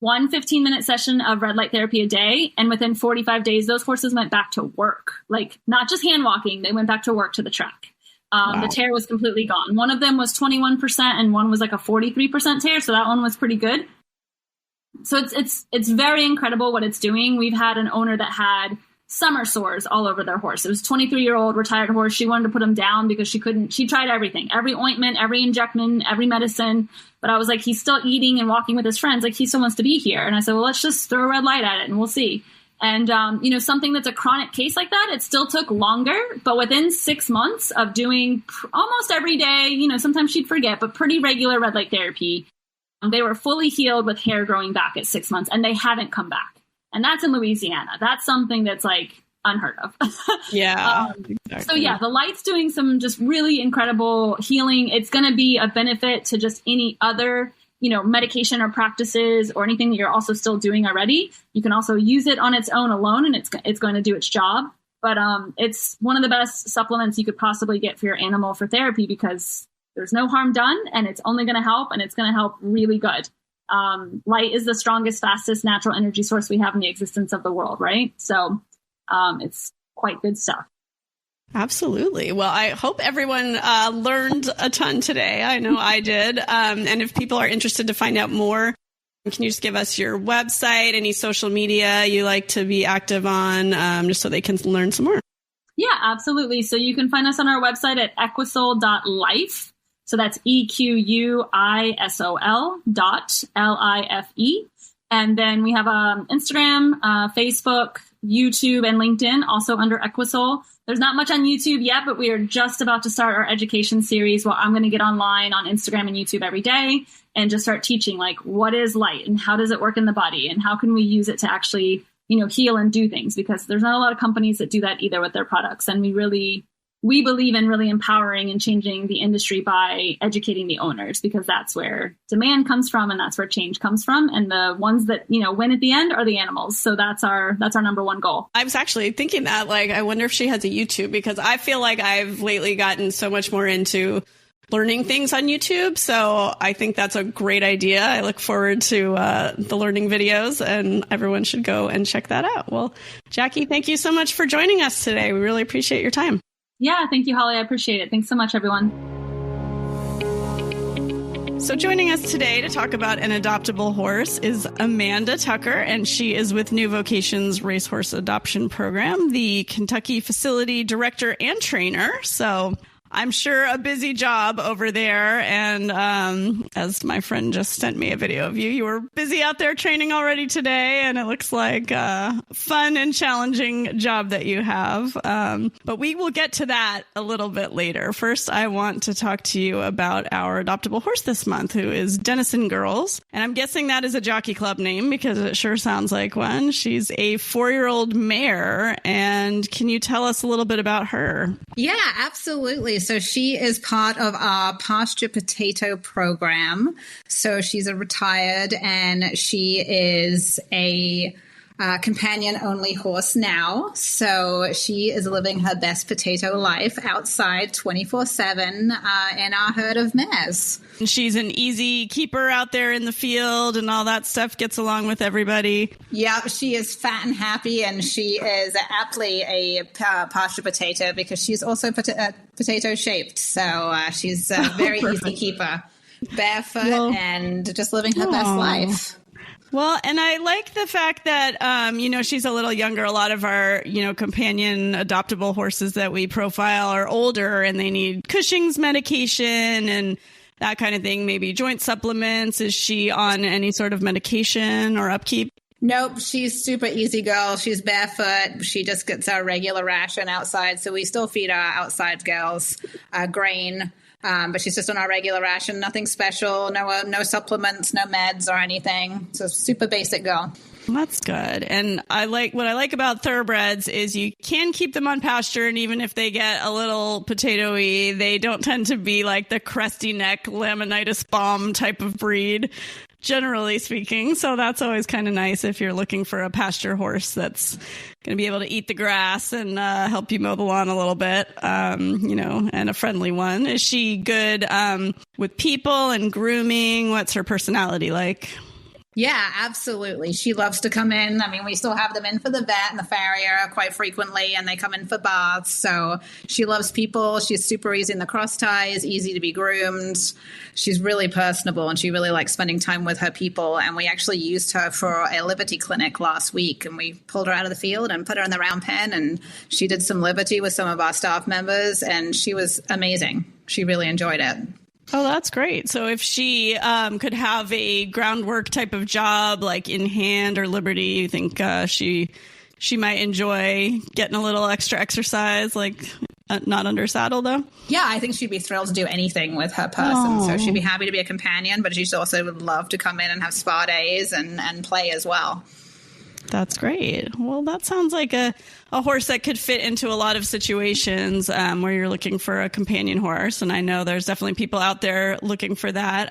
1 15-minute session of red light therapy a day. And within 45 days, those horses went back to work. Like, not just hand walking, they went back to work to the track. Wow. The tear was completely gone. One of them was 21% and one was like a 43% tear. So that one was pretty good. So it's very incredible what it's doing. We've had an owner that had summer sores all over their horse. It was a 23-year-old retired horse. She wanted to put him down because she tried everything, every ointment, every injection, every medicine. But I was like, he's still eating and walking with his friends. Like, he still wants to be here. And I said, well, let's just throw a red light at it and we'll see. And, something that's a chronic case like that, it still took longer, but within 6 months of doing almost every day, sometimes she'd forget, but pretty regular red light therapy, they were fully healed with hair growing back at 6 months and they haven't come back. And that's in Louisiana. That's something that's like unheard of. Yeah. Exactly. So yeah, the light's doing some just really incredible healing. It's going to be a benefit to just any other medication or practices or anything that you're also still doing already. You can also use it on its own alone and it's going to do its job. But it's one of the best supplements you could possibly get for your animal for therapy because there's no harm done and it's only going to help and it's going to help really good. Light is the strongest, fastest natural energy source we have in the existence of the world, right? So it's quite good stuff. Absolutely. Well, I hope everyone learned a ton today. I know I did. And if people are interested to find out more, can you just give us your website, any social media you like to be active on, just so they can learn some more? Yeah, absolutely. So you can find us on our website at equisol.life. So that's EQUISOL.LIFE. And then we have Instagram, Facebook, YouTube, and LinkedIn, also under Equisol. There's not much on YouTube yet, but we are just about to start our education series where I'm going to get online on Instagram and YouTube every day and just start teaching, like, what is light and how does it work in the body and how can we use it to actually, heal and do things, because there's not a lot of companies that do that either with their products. And we believe in really empowering and changing the industry by educating the owners, because that's where demand comes from and that's where change comes from. And the ones that, win at the end are the animals. So that's our number one goal. I was actually thinking that, I wonder if she has a YouTube, because I feel like I've lately gotten so much more into learning things on YouTube. So I think that's a great idea. I look forward to the learning videos, and everyone should go and check that out. Well, Jackie, thank you so much for joining us today. We really appreciate your time. Yeah, thank you, Holly. I appreciate it. Thanks so much, everyone. So joining us today to talk about an adoptable horse is Amanda Tucker, and she is with New Vocations Racehorse Adoption Program, the Kentucky facility director and trainer. So I'm sure a busy job over there. And as my friend just sent me a video of you, you were busy out there training already today. And it looks like a fun and challenging job that you have. But we will get to that a little bit later. First, I want to talk to you about our adoptable horse this month, who is Denison Girls. And I'm guessing that is a jockey club name because it sure sounds like one. She's a 4-year-old mare. And can you tell us a little bit about her? Yeah, absolutely. So she is part of our pasture potato program. So she's a retired, and she is a companion-only horse now. So she is living her best potato life outside 24/7 in our herd of mares. She's an easy keeper out there in the field and all that stuff, gets along with everybody. Yeah, she is fat and happy, and she is aptly a pasture potato because she's also potato shaped. So she's a very easy keeper, barefoot and just living her best life. Well, and I like the fact that, she's a little younger. A lot of our, companion adoptable horses that we profile are older and they need Cushing's medication and that kind of thing, maybe joint supplements. Is she on any sort of medication or upkeep? Nope, she's super easy girl. She's barefoot. She just gets our regular ration outside. So we still feed our outside girls grain. But she's just on our regular ration, nothing special, no supplements, no meds or anything. So super basic girl. That's good. And what I like about thoroughbreds is you can keep them on pasture, and even if they get a little potatoey, they don't tend to be like the crusty neck laminitis bomb type of breed, generally speaking. So that's always kind of nice if you're looking for a pasture horse that's going to be able to eat the grass and help you mow the lawn a little bit, and a friendly one. Is she good with people and grooming? What's her personality like? Yeah, absolutely. She loves to come in. I mean, we still have them in for the vet and the farrier quite frequently, and they come in for baths. So she loves people. She's super easy in the cross ties, easy to be groomed. She's really personable, and she really likes spending time with her people. And we actually used her for a Liberty clinic last week, and we pulled her out of the field and put her in the round pen, and she did some Liberty with some of our staff members, and she was amazing. She really enjoyed it. Oh, that's great. So if she could have a groundwork type of job like in hand or Liberty, you think she might enjoy getting a little extra exercise, like not under saddle though? Yeah, I think she'd be thrilled to do anything with her person. So she'd be happy to be a companion, but she'd also would love to come in and have spa days and play as well. That's great. Well, that sounds like a horse that could fit into a lot of situations where you're looking for a companion horse. And I know there's definitely people out there looking for that.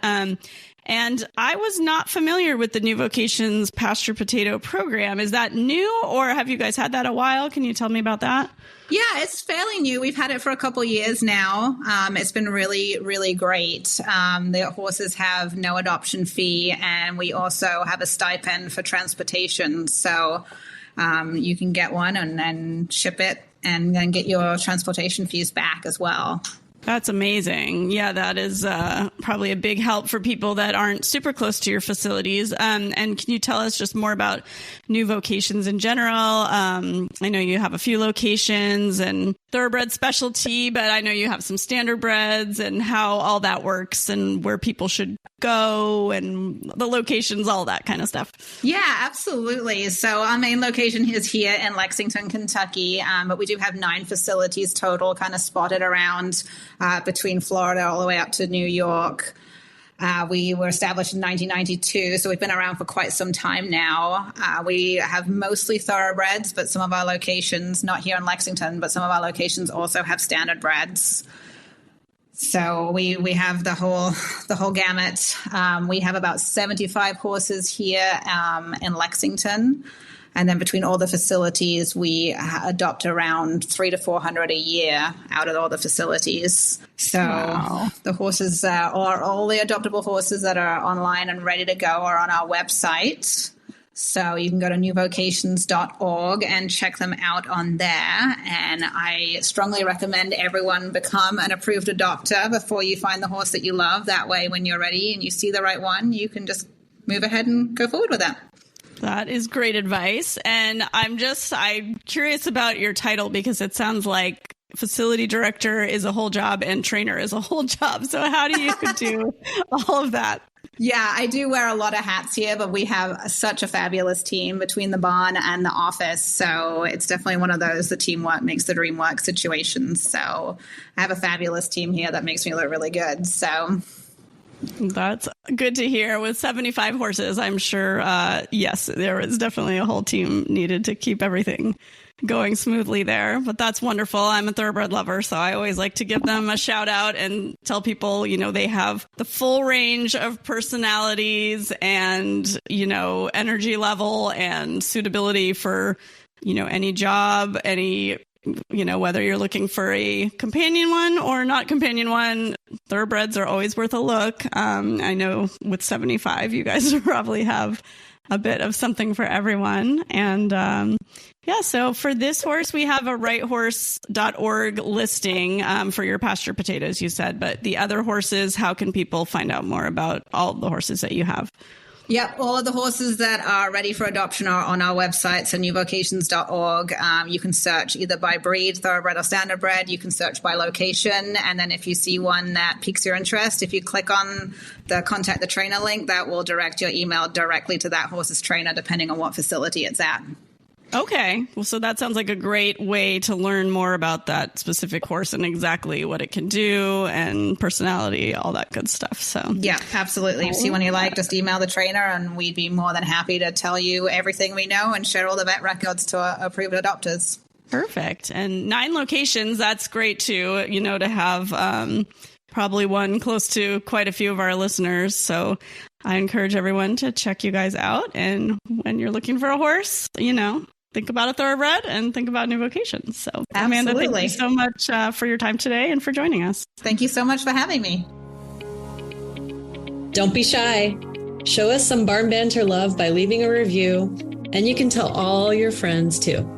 And I was not familiar with the New Vocations Pasture Potato program. Is that new, or have you guys had that a while? Can you tell me about that? Yeah, it's fairly new. We've had it for a couple years now. It's been really, really great. The horses have no adoption fee, and we also have a stipend for transportation. So you can get one and then ship it and then get your transportation fees back as well. That's amazing. Yeah, that is probably a big help for people that aren't super close to your facilities. And can you tell us just more about New Vocations in general? I know you have a few locations and thoroughbred specialty, but I know you have some standard breds and how all that works and where people should go and the locations, all that kind of stuff. Yeah, absolutely. So our main location is here in Lexington, Kentucky, but we do have 9 facilities total, kind of spotted around between Florida all the way up to New York. We were established in 1992, so we've been around for quite some time now. We have mostly thoroughbreds, but some of our locations, not here in Lexington, but some of our locations also have standard breds. So we have the whole gamut. We have about 75 horses here in Lexington. And then between all the facilities, we adopt around 300 to 400 a year out of all the facilities. So wow. The horses are all the adoptable horses that are online and ready to go are on our website. So you can go to newvocations.org and check them out on there. And I strongly recommend everyone become an approved adopter before you find the horse that you love. That way, when you're ready and you see the right one, you can just move ahead and go forward with it. That is great advice. And I'm curious about your title because it sounds like facility director is a whole job and trainer is a whole job. So how do you do all of that? Yeah, I do wear a lot of hats here, but we have such a fabulous team between the barn and the office. So it's definitely one of those, the teamwork makes the dream work situations. So I have a fabulous team here that makes me look really good. So that's good to hear. With 75 horses, I'm sure, yes, there is definitely a whole team needed to keep everything going smoothly there. But that's wonderful. I'm a thoroughbred lover, so I always like to give them a shout out and tell people, they have the full range of personalities and, energy level and suitability for, any job, any whether you're looking for a companion one or not companion one, thoroughbreds are always worth a look. I know with 75, you guys probably have a bit of something for everyone. And so for this horse, we have a righthorse.org listing for your pasture potatoes, you said. But the other horses, how can people find out more about all the horses that you have? Yep, all of the horses that are ready for adoption are on our website, so newvocations.org. You can search either by breed, thoroughbred or standardbred. You can search by location, and then if you see one that piques your interest, if you click on the Contact the Trainer link, that will direct your email directly to that horse's trainer, depending on what facility it's at. Okay. Well, so that sounds like a great way to learn more about that specific horse and exactly what it can do and personality, all that good stuff. So yeah, absolutely. If you see one you like, just email the trainer and we'd be more than happy to tell you everything we know and share all the vet records to our approved adopters. Perfect. And 9 locations. That's great too, to have probably one close to quite a few of our listeners. So I encourage everyone to check you guys out. And when you're looking for a horse, think about a thoroughbred and think about New Vocations. So Amanda, thank you so much for your time today and for joining us. Thank you so much for having me. Don't be shy. Show us some barn banter love by leaving a review, and you can tell all your friends too.